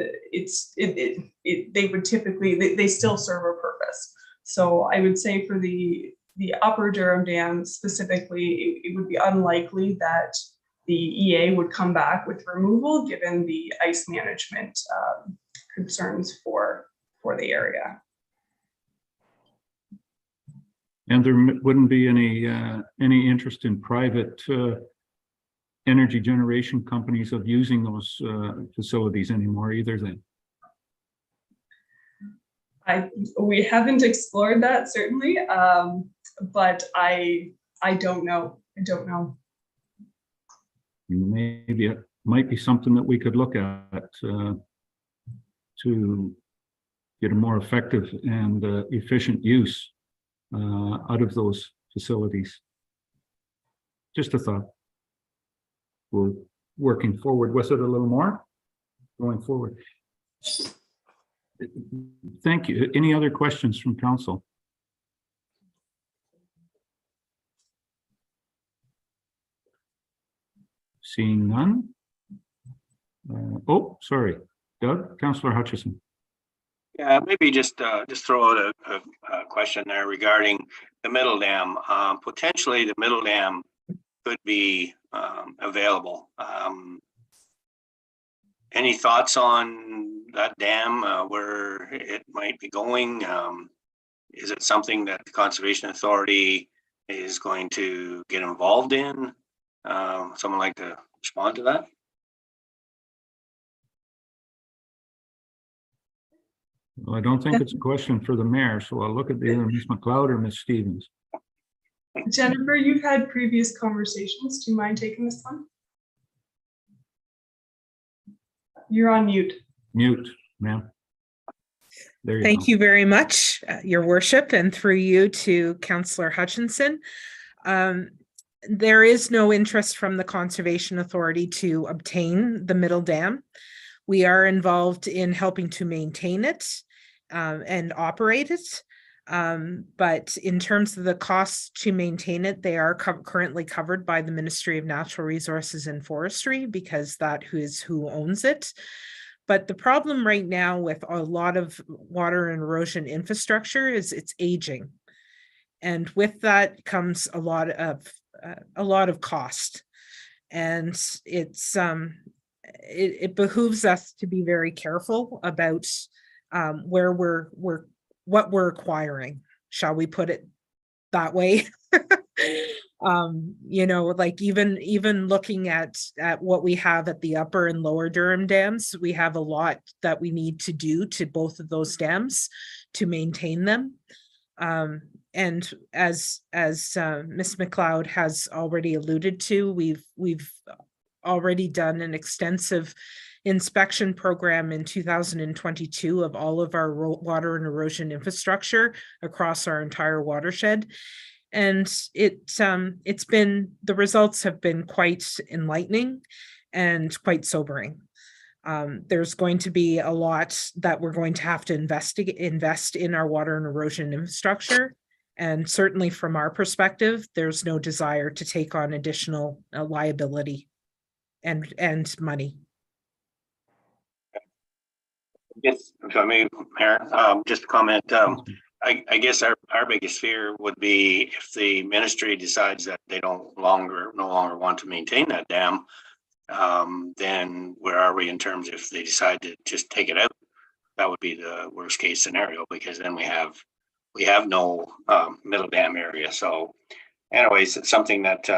they would typically, they still serve a purpose. So I would say for the upper Durham dam specifically, it would be unlikely that the EA would come back with removal given the ice management concerns for the area. And there wouldn't be any interest in private energy generation companies of using those facilities anymore either then? We haven't explored that certainly, but I don't know. I don't know. Maybe it might be something that we could look at to get a more effective and efficient use out of those facilities. Just a thought. We're working forward with it a little more going forward. Thank you. Any other questions from council? Seeing none. Oh, sorry, Doug, Councillor Hutchison. Yeah, maybe just throw out a question there regarding the middle dam. Potentially the middle dam could be available. Any thoughts on that dam, where it might be going? Is it something that the Conservation Authority is going to get involved in? Someone like to respond to that? Well, I don't think it's a question for the mayor, so I'll look at either Ms. McLeod or Ms. Stevens. Jennifer, you've had previous conversations. Do you mind taking this one? You're on mute. Mute, ma'am. There you Thank go. you very much, Your Worship, and through you to Councillor Hutchinson. There is no interest from the Conservation Authority to obtain the middle dam. We are involved in helping to maintain it and operate it. But in terms of the costs to maintain it, they are currently covered by the Ministry of Natural Resources and Forestry, because that is who owns it. But the problem right now with a lot of water and erosion infrastructure is it's aging. And with that comes a lot of cost. And it behooves us to be very careful about where what we're acquiring. Shall we put it that way? You know, like even looking at what we have at the upper and lower Durham dams, we have a lot that we need to do to both of those dams to maintain them. And as Ms. McLeod has already alluded to, we've already done an extensive inspection program in 2022 of all of our water and erosion infrastructure across our entire watershed. And it's been, the results have been quite enlightening and quite sobering. There's going to be a lot that we're going to have to invest in our water and erosion infrastructure. And certainly from our perspective, there's no desire to take on additional liability and money. Yes, if I may, Mayor, just a comment. I guess our biggest fear would be if the ministry decides that they no longer want to maintain that dam, then where are we in terms if they decide to just take it out? That would be the worst case scenario, because then we have no middle dam area. So anyways, it's something that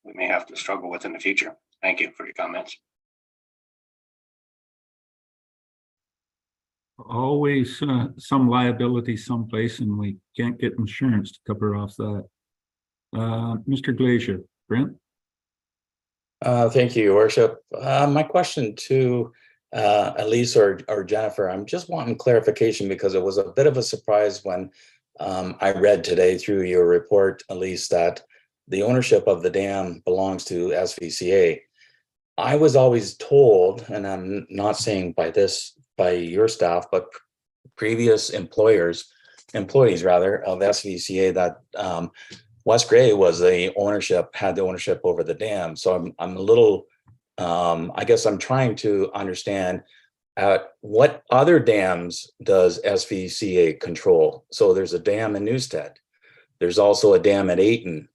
we may have to struggle with in the future. Thank you for your comments. Always some liability someplace, and we can't get insurance to cover off that. Mr. Glazier, Brent? Thank you, Your Worship. My question to Elise or Jennifer, I'm just wanting clarification because it was a bit of a surprise when I read today through your report, Elise, that the ownership of the dam belongs to SVCA. I was always told, and I'm not saying by your staff, but previous employees of SVCA, that West Grey had the ownership over the dam. So I'm a little, I guess I'm trying to understand what other dams does SVCA control? So there's a dam in Newstead. There's also a dam at Ayton,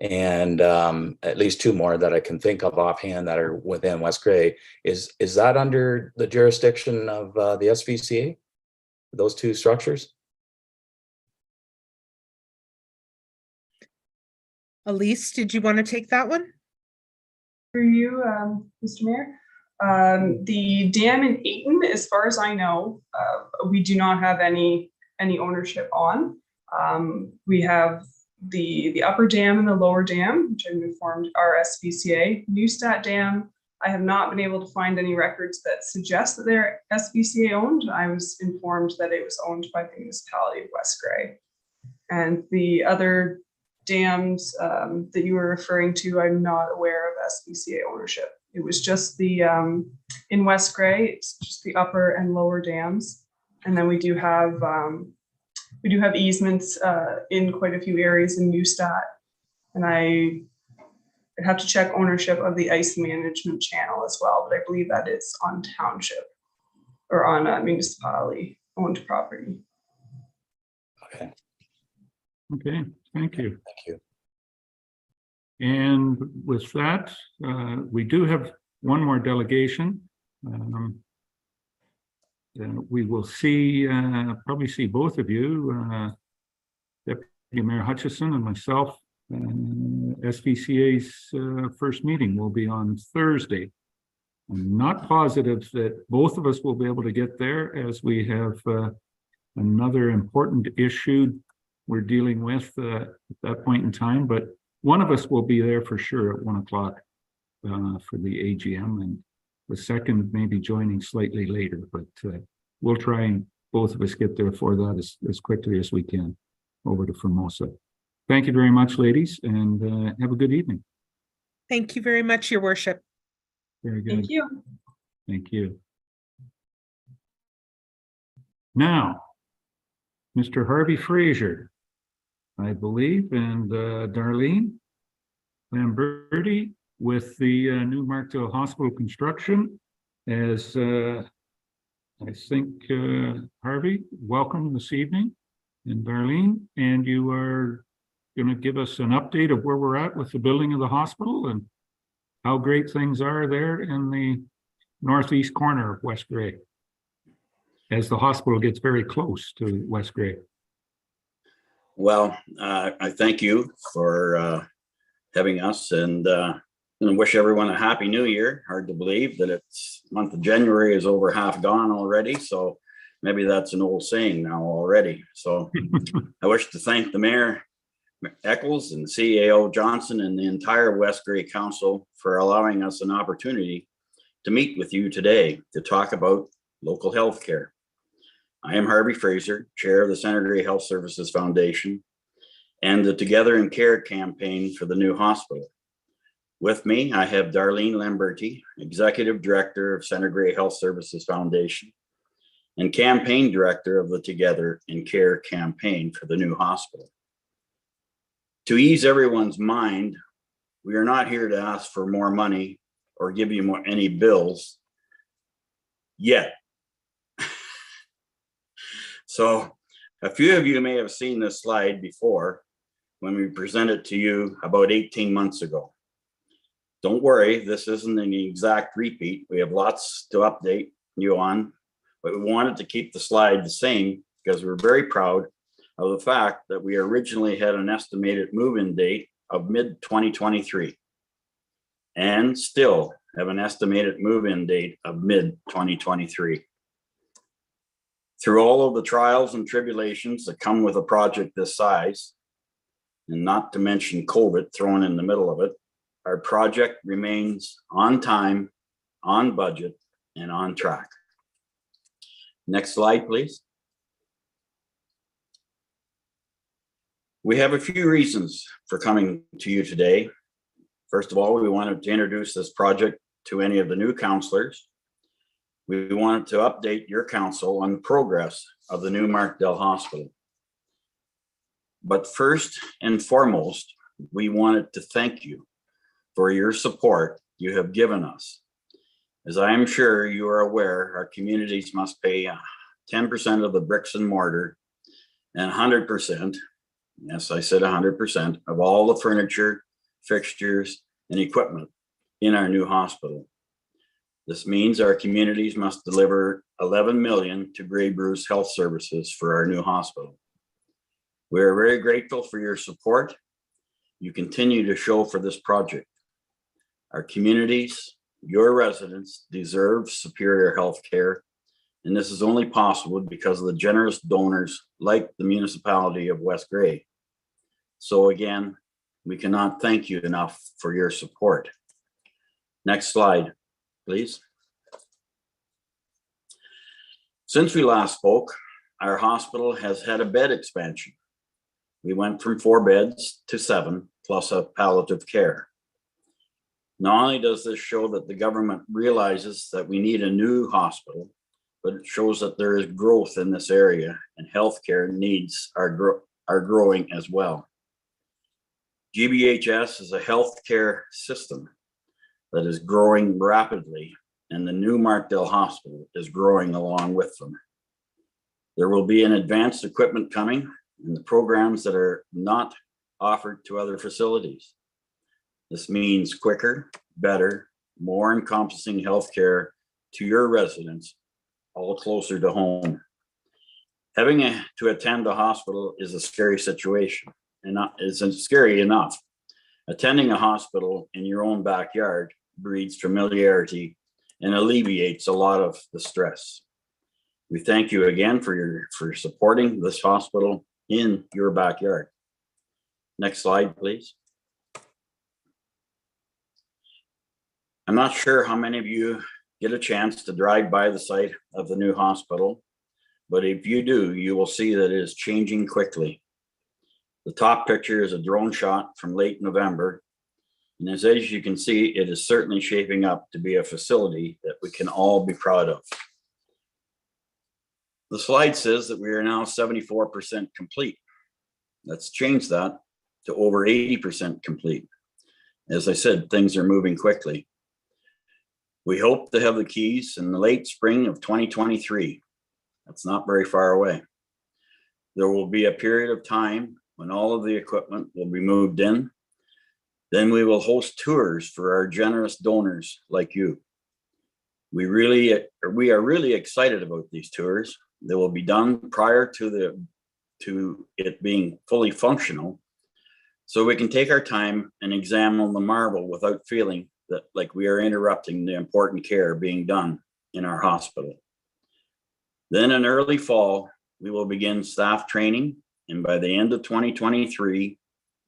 and at least two more that I can think of offhand that are within West Grey. Is that under the jurisdiction of the SVCA, those two structures? Elise, did you want to take that one? For you, Mr. Mayor. The dam in Ayton, as far as I know, we do not have any ownership on. We have the upper dam and the lower dam, which I'm informed are SVCA. Newstead Dam, I have not been able to find any records that suggest that they're SVCA owned. I was informed that it was owned by the municipality of West Grey. And the other dams that you were referring to, I'm not aware of SVCA ownership. It was just the, in West Grey, it's just the upper and lower dams. And then we do have easements in quite a few areas in Newstead. And I have to check ownership of the ice management channel as well, but I believe that is on township or on municipality owned property. Okay. Okay, thank you. Thank you. And with that, we do have one more delegation. We will probably see both of you, Deputy Mayor Hutchison and myself. SVCA's first meeting will be on Thursday. I'm not positive that both of us will be able to get there, as we have another important issue we're dealing with at that point in time, but one of us will be there for sure at 1 o'clock for the AGM, and the second may be joining slightly later, but we'll try and both of us get there for that as quickly as we can over to Formosa. Thank you very much, ladies, and have a good evening. Thank you very much, Your Worship. Very good. Thank you. Thank you. Now, Mr. Harvey Fraser, I believe, and Darlene Lamberti with the new Markdale Hospital construction. As I think, Harvey, welcome this evening, and Darlene, and you are going to give us an update of where we're at with the building of the hospital and how great things are there in the northeast corner of West Grey, as the hospital gets very close to West Grey. Well, I thank you for having us, and wish everyone a happy new year. Hard to believe that it's month of January is over half gone already. So maybe that's an old saying now already. So I wish to thank the Mayor Eccles and CAO Johnson and the entire West Grey Council for allowing us an opportunity to meet with you today to talk about local health care. I am Harvey Fraser, Chair of the Center Grey Health Services Foundation and the Together in Care campaign for the new hospital. With me, I have Darlene Lamberti, Executive Director of Center Grey Health Services Foundation and Campaign Director of the Together in Care campaign for the new hospital. To ease everyone's mind, we are not here to ask for more money or give you any bills yet. So A few of you may have seen this slide before when we presented it to you about 18 months ago. Don't worry, this isn't an exact repeat. We have lots to update you on, but we wanted to keep the slide the same because we're very proud of the fact that we originally had an estimated move-in date of mid-2023 and still have an estimated move-in date of mid-2023. Through all of the trials and tribulations that come with a project this size, and not to mention COVID thrown in the middle of it, our project remains on time, on budget, and on track. Next slide, please. We have a few reasons for coming to you today. First of all, we wanted to introduce this project to any of the new councillors. We wanted to update your council on the progress of the new Markdale Hospital. But first and foremost, we wanted to thank you for your support you have given us. As I am sure you are aware, our communities must pay 10% of the bricks and mortar and 100%, yes, I said 100% of all the furniture, fixtures, and equipment in our new hospital. This means our communities must deliver 11 million to Grey Bruce Health Services for our new hospital. We are very grateful for your support you continue to show for this project. Our communities, your residents, deserve superior health care, and this is only possible because of the generous donors like the municipality of West Grey. So again, we cannot thank you enough for your support. Next slide, please. Since we last spoke, our hospital has had a bed expansion. We went from 4 beds to 7, plus a palliative care. Not only does this show that the government realizes that we need a new hospital, but it shows that there is growth in this area and healthcare needs are growing as well. GBHS is a healthcare system that is growing rapidly, and the new Markdale Hospital is growing along with them. There will be an advanced equipment coming in the programs that are not offered to other facilities. This means quicker, better, more encompassing healthcare to your residents, all closer to home. Having to attend a hospital is a scary situation, and it's scary enough. Attending a hospital in your own backyard breeds familiarity and alleviates a lot of the stress. We thank you again for supporting this hospital in your backyard. Next slide, please. I'm not sure how many of you get a chance to drive by the site of the new hospital, but if you do, you will see that it is changing quickly. The top picture is a drone shot from late November, and as you can see, it is certainly shaping up to be a facility that we can all be proud of. The slide says that we are now 74% complete. Let's change that to over 80% complete. As I said, things are moving quickly. We hope to have the keys in the late spring of 2023. That's not very far away. There will be a period of time when all of the equipment will be moved in. Then we will host tours for our generous donors like you. We are really excited about these tours. They will be done prior to it being fully functional, so we can take our time and examine the marvel without feeling that like we are interrupting the important care being done in our hospital. Then in early fall, we will begin staff training, and by the end of 2023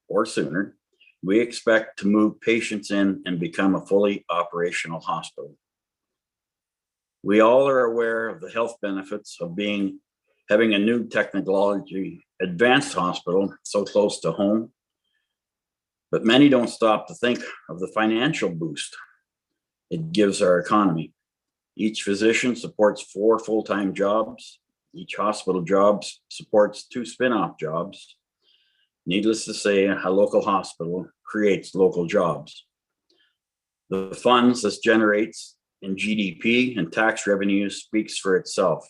or sooner, we expect to move patients in and become a fully operational hospital. We all are aware of the health benefits of having a new technology advanced hospital so close to home, but many don't stop to think of the financial boost it gives our economy. Each physician supports 4 full-time jobs. Each hospital job supports 2 spin-off jobs. Needless to say, a local hospital creates local jobs. The funds this generates in GDP and tax revenue speaks for itself.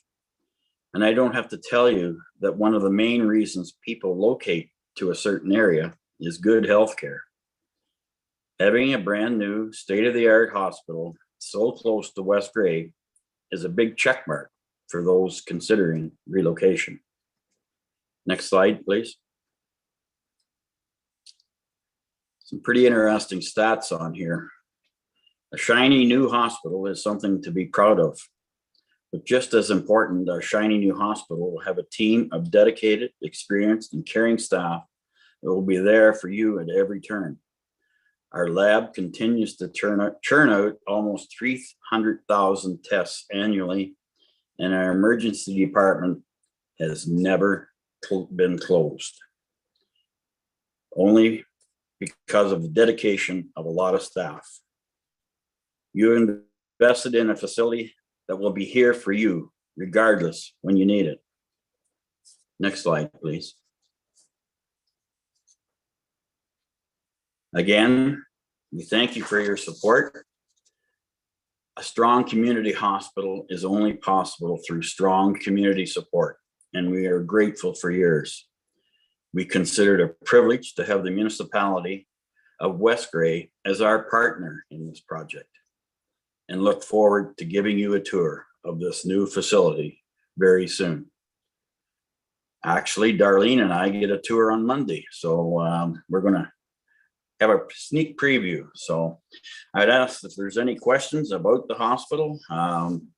And I don't have to tell you that one of the main reasons people locate to a certain area is good health care. Having a brand new state-of-the-art hospital so close to West Grey is a big check mark for those considering relocation. Next slide, please. Some pretty interesting stats on here. A shiny new hospital is something to be proud of. But just as important, our shiny new hospital will have a team of dedicated, experienced, and caring staff that will be there for you at every turn. Our lab continues to churn out almost 300,000 tests annually, and our emergency department has never been closed. Only because of the dedication of a lot of staff. You invested in a facility that will be here for you regardless when you need it. Next slide, please. Again, we thank you for your support. A strong community hospital is only possible through strong community support, and we are grateful for yours. We consider it a privilege to have the municipality of West Grey as our partner in this project, and look forward to giving you a tour of this new facility very soon. Actually, Darlene and I get a tour on Monday, so we're gonna have a sneak preview. So I'd ask if there's any questions about the hospital,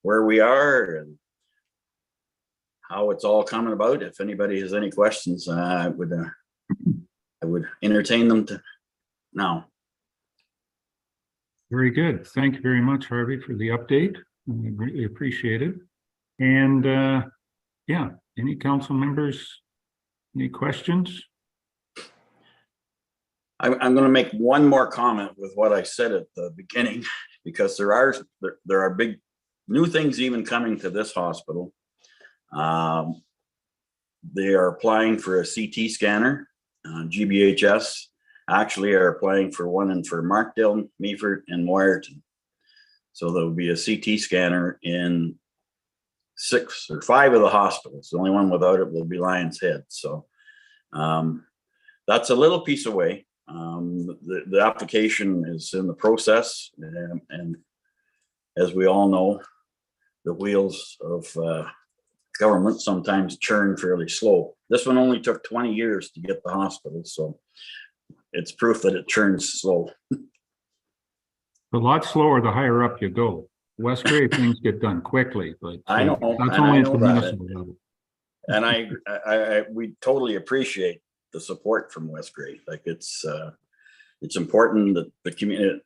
where we are and how it's all coming about. If anybody has any questions, I would entertain them now. Very good. Thank you very much, Harvey, for the update. We greatly appreciate it. And yeah, any council members, any questions? I'm going to make one more comment with what I said at the beginning, because there are big new things even coming to this hospital. They are applying for a CT scanner. GBHS actually are applying for one for Markdale, Meaford, and Moirton. So there'll be a CT scanner in 6 or 5 of the hospitals. The only one without it will be Lions Head. So that's a little piece away. The application is in the process, and as we all know, the wheels of government sometimes churn fairly slow. This one only took 20 years to get the hospital, so it's proof that it churns slow. A lot slower the higher up you go. West Grey things get done quickly, but I know, that's and only I at know the that. municipal level. And we totally appreciate the support from West Grey. Like it's important that the community.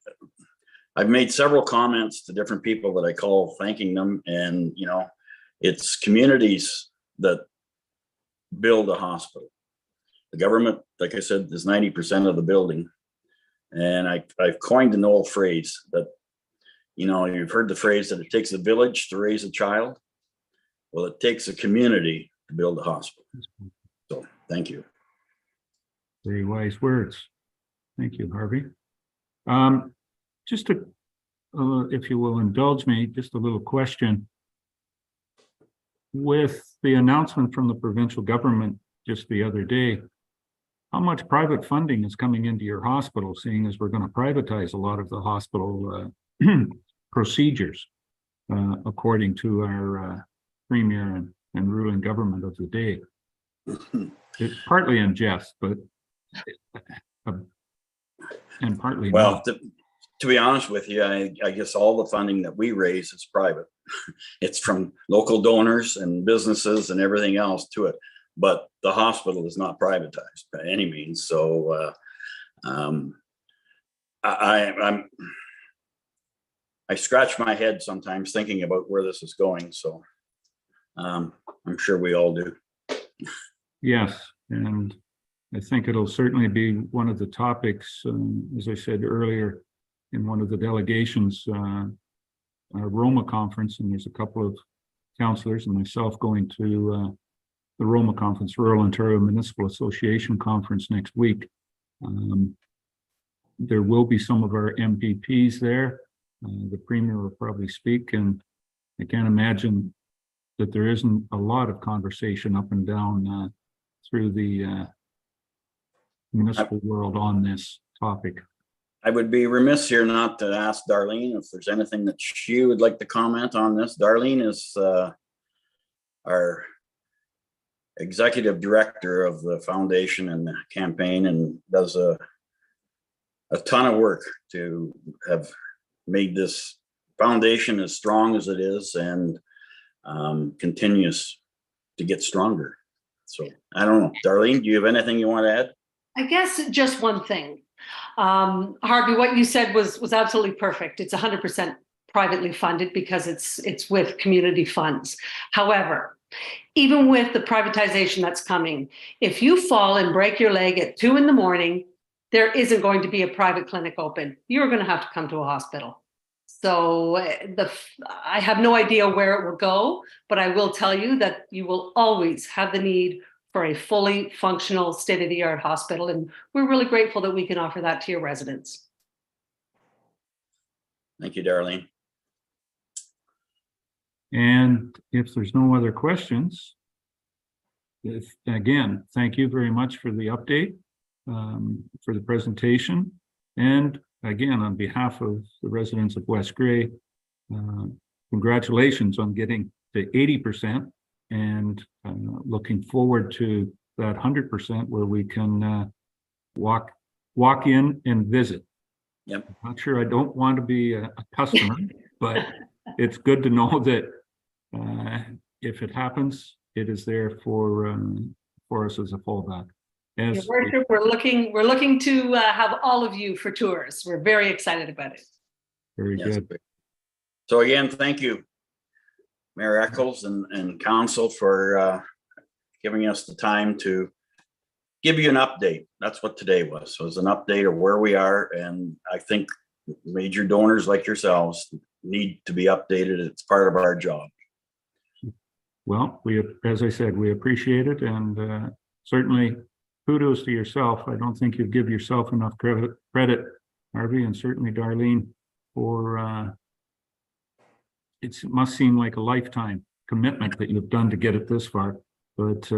I've made several comments to different people that I call thanking them, and you know, it's communities that build a hospital. The government, like I said, is 90% of the building. And I've coined an old phrase that, you know, you've heard the phrase that it takes a village to raise a child. Well, it takes a community to build a hospital. So thank you. Very wise words. Thank you, Harvey. Just to, if you will indulge me, just a little question. With the announcement from the provincial government just the other day, how much private funding is coming into your hospital, seeing as we're going to privatize a lot of the hospital procedures, according to our premier and ruling government of the day? It's partly in jest, but and partly well, to be honest with you, I guess all the funding that we raise is private. It's from local donors and businesses and everything else to it. But the hospital is not privatized by any means. So I scratch my head sometimes thinking about where this is going. So I'm sure we all do. Yes, and I think it'll certainly be one of the topics, as I said earlier, in one of the delegations, our Roma conference, and there's a couple of councillors and myself going to the Roma conference, Rural Ontario Municipal Association conference next week. There will be some of our MPPs there. The premier will probably speak, and I can't imagine that there isn't a lot of conversation up and down through the municipal world on this topic. I would be remiss here not to ask Darlene if there's anything that she would like to comment on this. Darlene is our executive director of the foundation and the campaign, and does a ton of work to have made this foundation as strong as it is, and continues to get stronger. So I don't know, Darlene, do you have anything you want to add? I guess just one thing. Harvey, what you said was absolutely perfect. It's 100% privately funded because it's with community funds. However, even with the privatization that's coming, if you fall and break your leg at 2 a.m, there isn't going to be a private clinic open. You're going to have to come to a hospital. So I have no idea where it will go, but I will tell you that you will always have the need for a fully functional, state-of-the-art hospital. And we're really grateful that we can offer that to your residents. Thank you, Darlene. And if there's no other questions, again, thank you very much for the update, for the presentation. And again, on behalf of the residents of West Grey, congratulations on getting to 80%, and looking forward to that 100% where we can walk in and visit. Yep. I'm not sure I don't want to be a customer, but it's good to know that if it happens, it is there for us as a fallback. Your Worship, we're looking to have all of you for tours. We're very excited about it. Very good. So again, thank you, Mayor Eccles and Council, for giving us the time to give you an update. That's what today was. So it was an update of where we are, and I think major donors like yourselves need to be updated. It's part of our job. Well, as I said, we appreciate it, and certainly kudos to yourself. I don't think you give yourself enough credit, Harvey, and certainly Darlene, for it must seem like a lifetime commitment that you've done to get it this far, but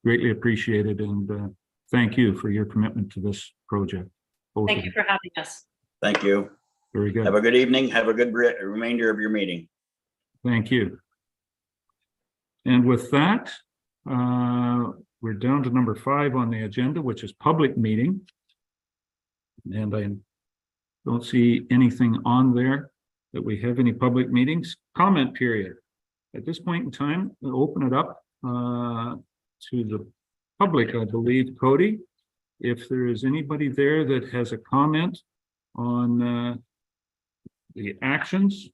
greatly appreciated, and thank you for your commitment to this project. Thank you for having us. Thank you. Very good. Have a good evening. Have a good remainder of your meeting. Thank you. And with that, we're down to number 5 on the agenda, which is public meeting. And I don't see anything on there that we have any public meetings. Comment period. At this point in time, we'll open it up to the public, I believe. Cody, if there is anybody there that has a comment on the actions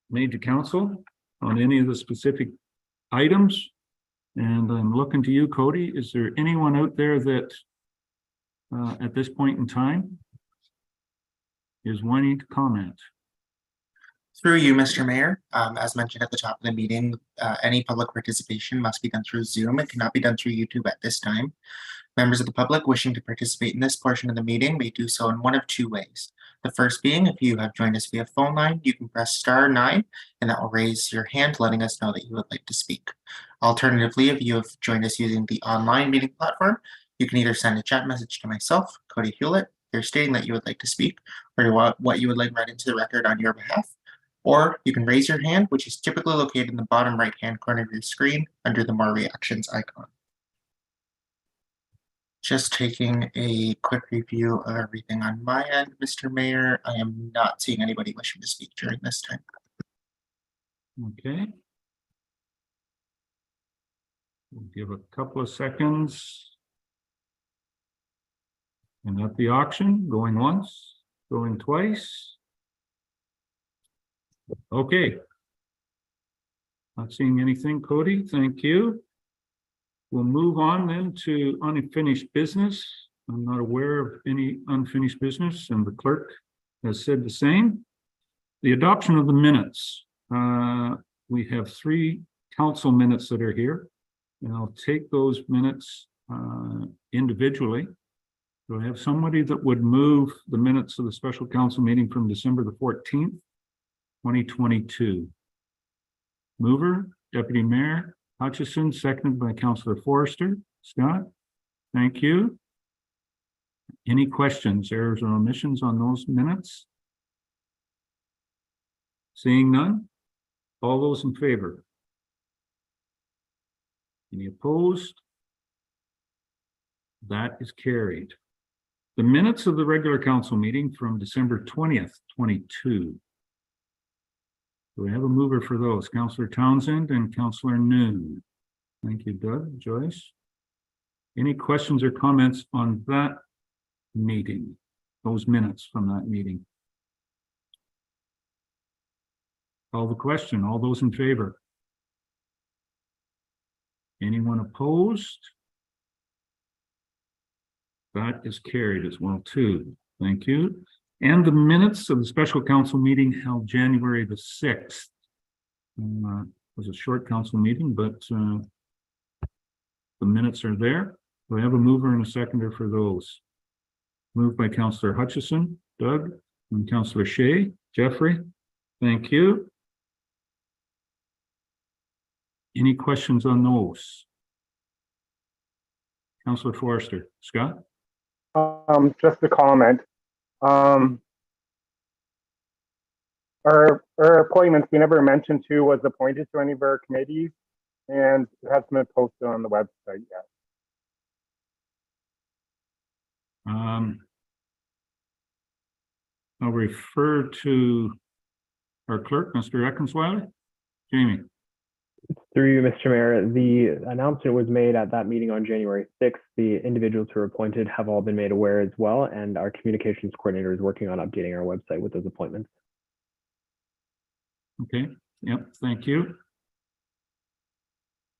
made to council on any of the specific items, and I'm looking to you, Cody. Is there anyone out there that at this point in time is wanting to comment? Through you, Mr. Mayor, as mentioned at the top of the meeting, any public participation must be done through Zoom. It cannot be done through YouTube at this time. Members of the public wishing to participate in this portion of the meeting may do so in one of 2 ways. The first being, if you have joined us via phone line, you can press *9, and that will raise your hand, letting us know that you would like to speak. Alternatively, if you have joined us using the online meeting platform, you can either send a chat message to myself, Cody Hewlett, here stating that you would like to speak, or what you would like read into the record on your behalf. Or you can raise your hand, which is typically located in the bottom right-hand corner of your screen under the More Reactions icon. Just taking a quick review of everything on my end, Mr. Mayor. I am not seeing anybody wishing to speak during this time. Okay. We'll give a couple of seconds. And at the auction, going once, going twice. Okay. Not seeing anything, Cody. Thank you. We'll move on then to unfinished business. I'm not aware of any unfinished business, and the clerk has said the same. The adoption of the minutes. We have 3 council minutes that are here, and I'll take those minutes individually. Do I have somebody that would move the minutes of the special council meeting from December the 14th? 2022. Mover, Deputy Mayor Hutchison, seconded by Councillor Forrester. Scott, thank you. Any questions, errors, or omissions on those minutes? Seeing none, all those in favor? Any opposed? That is carried. The minutes of the regular council meeting from December 20th, 22. Do we have a mover for those? Councillor Townsend and Councillor Noon. Thank you, Doug. Joyce. Any questions or comments on that meeting? Those minutes from that meeting? Call the question. All those in favor? Anyone opposed? That is carried as well too. Thank you. And the minutes of the special council meeting held January the 6th. It was a short council meeting, but the minutes are there. We have a mover and a seconder for those. Moved by Councillor Hutchison, Doug, and Councillor Shea. Jeffrey, thank you. Any questions on those? Councillor Forrester. Scott? Just a comment. Our appointments, we never mentioned who was appointed to any of our committees, and it hasn't been posted on the website yet. I'll refer to our clerk, Mr. Eckensweiler. Jamie. Through you, Mr. Mayor, the announcement was made at that meeting on January 6th. The individuals who were appointed have all been made aware as well, and our communications coordinator is working on updating our website with those appointments. Okay, yep, thank you.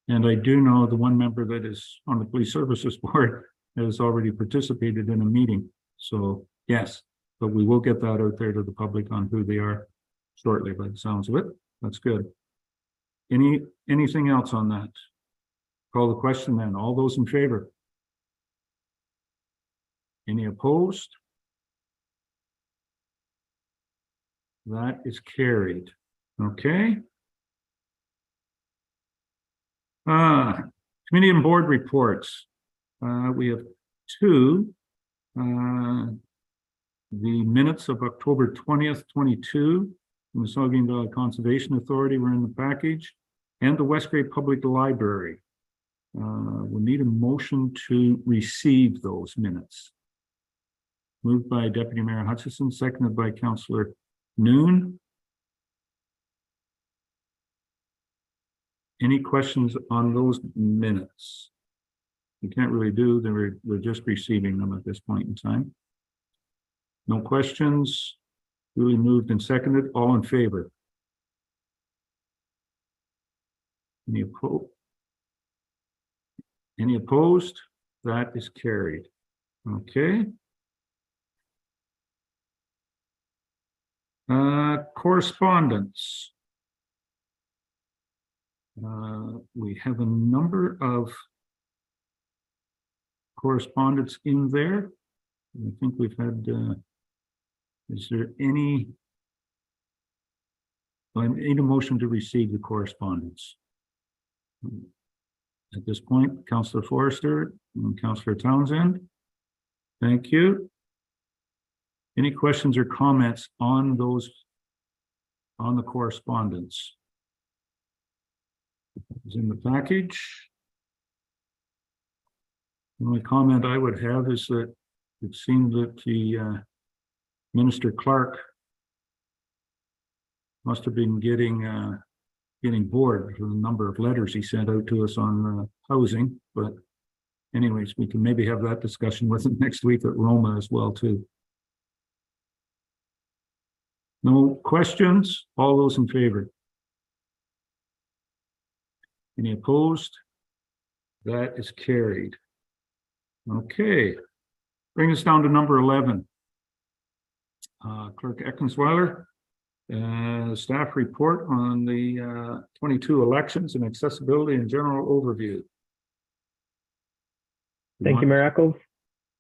And I do know the one member that is on the Police Services Board has already participated in a meeting. So yes, but we will get that out there to the public on who they are shortly by the sounds of it. That's good. Anything else on that? Call the question then. All those in favor? Any opposed? That is carried. Okay. Committee and board reports. We have two. The minutes of October 20th, 22. The Mississauga Valley Conservation Authority were in the package, and the Westgrade Public Library. We need a motion to receive those minutes. Moved by Deputy Mayor Hutchison, seconded by Councillor Noon. Any questions on those minutes? We can't really do, we're just receiving them at this point in time. No questions. Duly moved and seconded. All in favor? Any opposed? That is carried. Okay. Correspondence. We have a number of correspondence in there. I think we've had, is there any? I need a motion to receive the correspondence. At this point, Councillor Forrester and Councillor Townsend. Thank you. Any questions or comments on those, on the correspondence? It's in the package. The only comment I would have is that it seemed that the Minister Clark must have been getting bored with the number of letters he sent out to us on housing. But anyways, we can maybe have that discussion with him next week at Roma as well too. No questions? All those in favor? Any opposed? That is carried. Okay. Bring us down to number 11. Clerk Eckensweiler, staff report on the 22 elections and accessibility and general overview. Thank you, Mayor Eccles.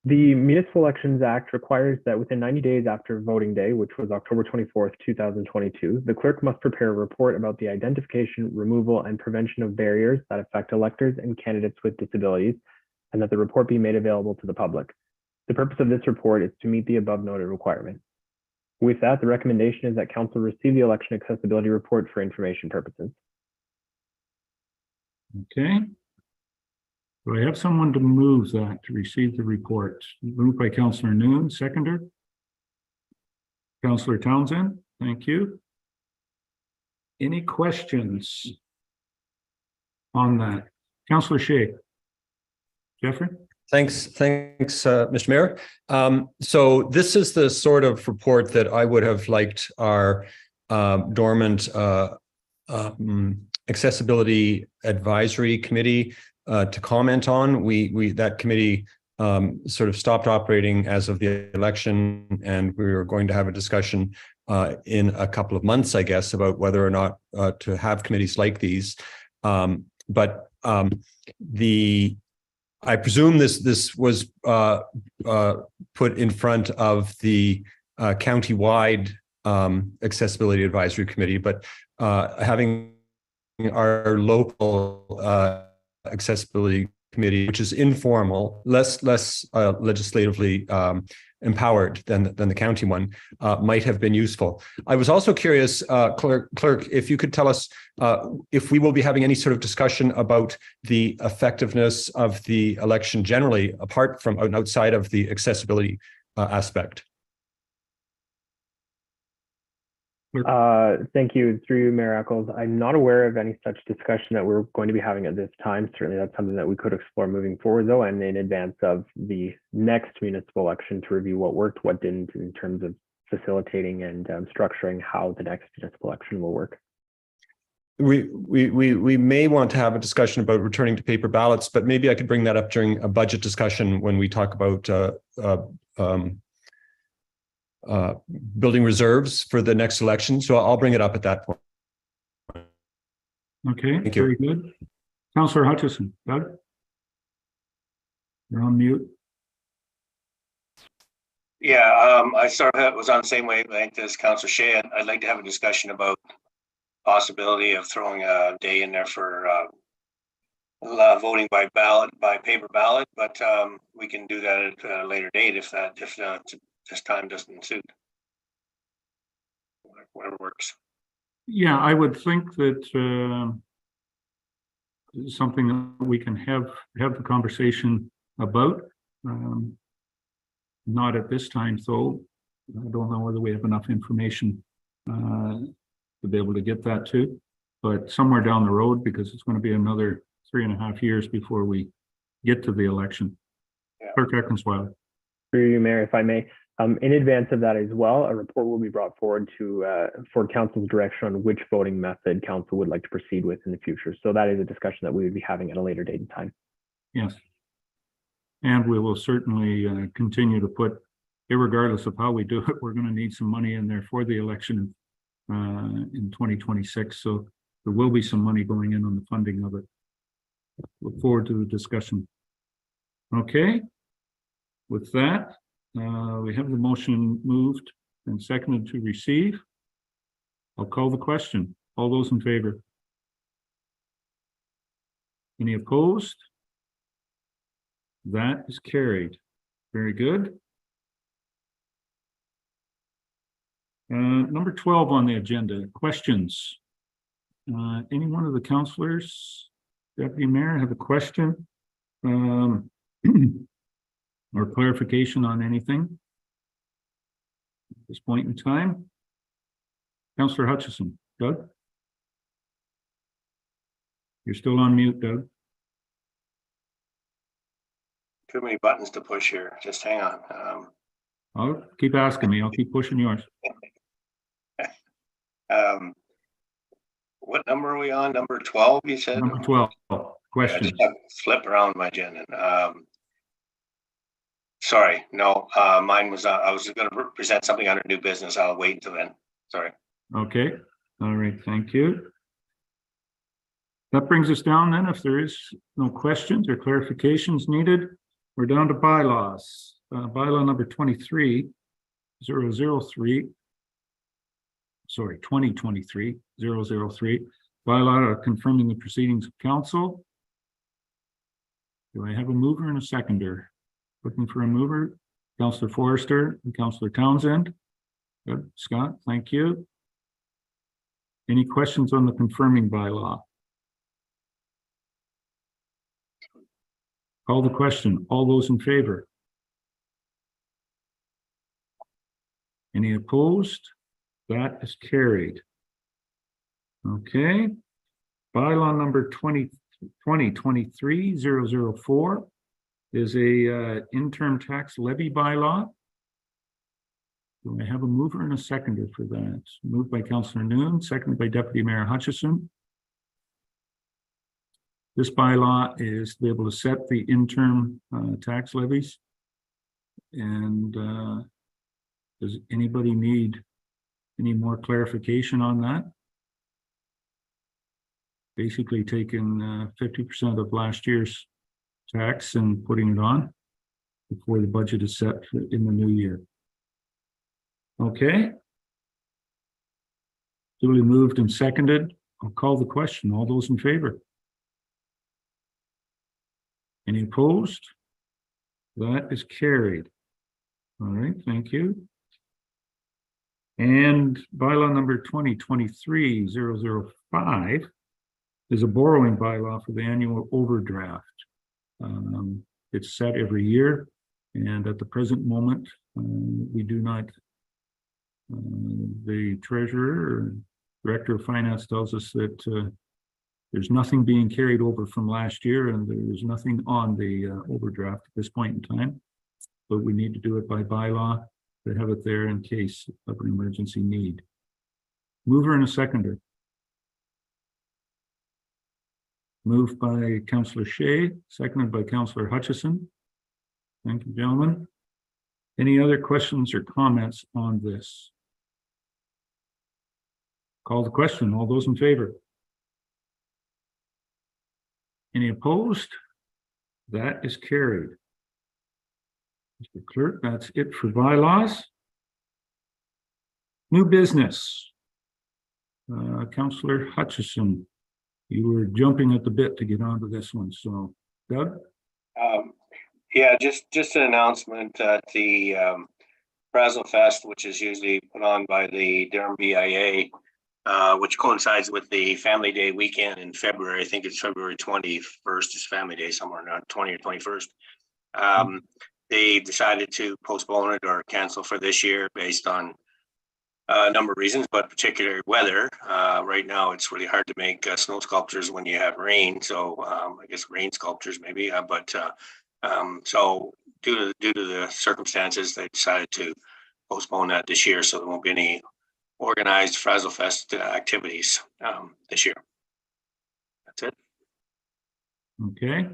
The Municipal Elections Act requires that within 90 days after voting day, which was October 24th, 2022, the clerk must prepare a report about the identification, removal, and prevention of barriers that affect electors and candidates with disabilities, and that the report be made available to the public. The purpose of this report is to meet the above noted requirement. With that, the recommendation is that Council receive the election accessibility report for information purposes. Okay. Do I have someone to move that, to receive the report? Moved by Councillor Noon, seconder. Councillor Townsend, thank you. Any questions on that? Councillor Shea. Jeffrey? Thanks, Mr. Mayor. So this is the sort of report that I would have liked our dormant accessibility advisory committee to comment on. That committee sort of stopped operating as of the election, and we were going to have a discussion in a couple of months, I guess, about whether or not to have committees like these. I presume this was put in front of the county-wide accessibility advisory committee, but having our local accessibility committee, which is informal, less legislatively empowered than the county one, might have been useful. I was also curious, clerk, if you could tell us if we will be having any sort of discussion about the effectiveness of the election generally, apart from outside of the accessibility aspect. Thank you. Through you, Mayor Eccles. I'm not aware of any such discussion that we're going to be having at this time. Certainly that's something that we could explore moving forward, though, and in advance of the next municipal election to review what worked, what didn't, in terms of facilitating and structuring how the next municipal election will work. We may want to have a discussion about returning to paper ballots, but maybe I could bring that up during a budget discussion when we talk about building reserves for the next election. So I'll bring it up at that point. Okay, thank you. Very good. Councillor Hutchison, Doug? You're on mute. Yeah, I sort of was on the same wavelength as Councillor Shea. I'd like to have a discussion about possibility of throwing a day in there for voting by paper ballot, but we can do that at a later date if this time doesn't suit. Whatever works. Yeah, I would think that something that we can have the conversation about. Not at this time, though. I don't know whether we have enough information to be able to get that to, but somewhere down the road, because it's going to be another 3.5 years before we get to the election. Yeah. Clerk Eckensweiler. Through you, Mayor, if I may. In advance of that as well, a report will be brought forward for Council's direction on which voting method Council would like to proceed with in the future. So that is a discussion that we would be having at a later date and time. Yes. And we will certainly continue to put, irregardless of how we do it, we're going to need some money in there for the election in 2026. So there will be some money going in on the funding of it. Look forward to the discussion. Okay. With that, we have the motion moved and seconded to receive. I'll call the question. All those in favor? Any opposed? That is carried. Very good. Number 12 on the agenda, questions. Any one of the councillors, Deputy Mayor, have a question? Or clarification on anything at this point in time? Councillor Hutchison. Doug? You're still on mute, Doug. Too many buttons to push here. Just hang on. I'll keep asking me. I'll keep pushing yours. What number are we on? Number 12, you said? Number 12. Question. I just have to flip around my agenda. Sorry, no, mine was, I was going to present something under new business. I'll wait until then. Sorry. Okay. All right. Thank you. That brings us down then. If there is no questions or clarifications needed, We're down to bylaws. Bylaw number 23003. Sorry, 2023-003. Bylaw confirming the proceedings of council. Do I have a mover and a seconder? Looking for a mover. Councillor Forrester and Councillor Townsend. Good. Scott, thank you. Any questions on the confirming bylaw? Call the question. All those in favor? Any opposed? That is carried. Okay. Bylaw number 2023-004 is a interim tax levy bylaw. Do I have a mover and a seconder for that? Moved by Councillor Noon, seconded by Deputy Mayor Hutchison. This bylaw is to be able to set the interim tax levies. And does anybody need any more clarification on that? Basically taking 50% of last year's tax and putting it on before the budget is set in the new year. Okay. Duly moved and seconded. I'll call the question. All those in favor? Any opposed? That is carried. All right, thank you. And bylaw number 2023-005 is a borrowing bylaw for the annual overdraft. It's set every year, and at the present moment, we do not, the treasurer or director of finance tells us that there's nothing being carried over from last year, and there's nothing on the overdraft at this point in time, but we need to do it by bylaw to have it there in case of an emergency need. Mover and a seconder. Moved by Councillor Shea, seconded by Councillor Hutchison. Thank you, gentlemen. Any other questions or comments on this? Call the question. All those in favor? Any opposed? That is carried. Mr. Clerk, that's it for bylaws. New business. Councillor Hutchison, you were jumping at the bit to get onto this one. So, Doug? Yeah, just an announcement at the Frazzle Fest, which is usually put on by the Durham BIA, which coincides with the Family Day weekend in February. I think it's February 21st is Family Day, somewhere around 20 or 21st. They decided to postpone it or cancel for this year based on a number of reasons, but particularly weather. Right now, it's really hard to make snow sculptures when you have rain. So I guess rain sculptures maybe, so due to the circumstances, they decided to postpone that this year. So there won't be any organized Frazzle Fest activities this year. That's it. Okay.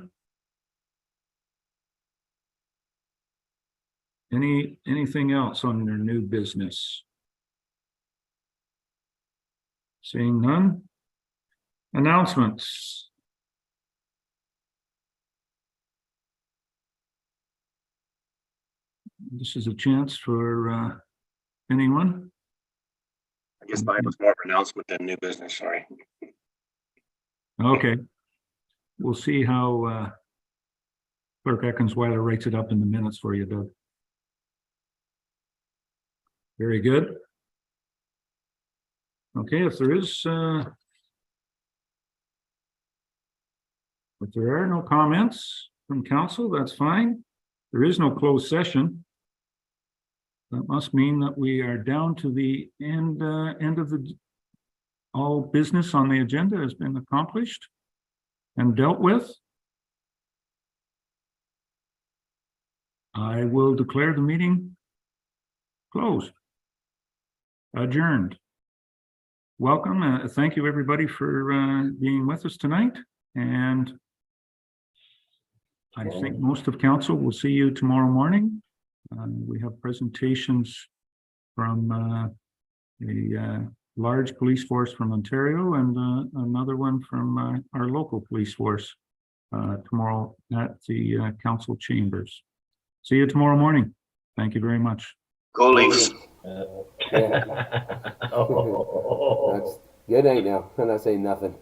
Anything else on their new business? Seeing none. Announcements. This is a chance for anyone. I guess mine was more of an announcement than new business, sorry. Okay. We'll see how Clerk Eckensweiler writes it up in the minutes for you, Doug. Very good. Okay, if there are no comments from council, that's fine. There is no closed session. That must mean that we are down to the end of the all business on the agenda has been accomplished and dealt with. I will declare the meeting closed, adjourned. Welcome. Thank you, everybody, for being with us tonight. And I think most of council will see you tomorrow morning. We have presentations from a large police force from Ontario and another one from our local police force tomorrow at the council chambers. See you tomorrow morning. Thank you very much. Go Leafs. Oh. Good night now. I'm not saying nothing.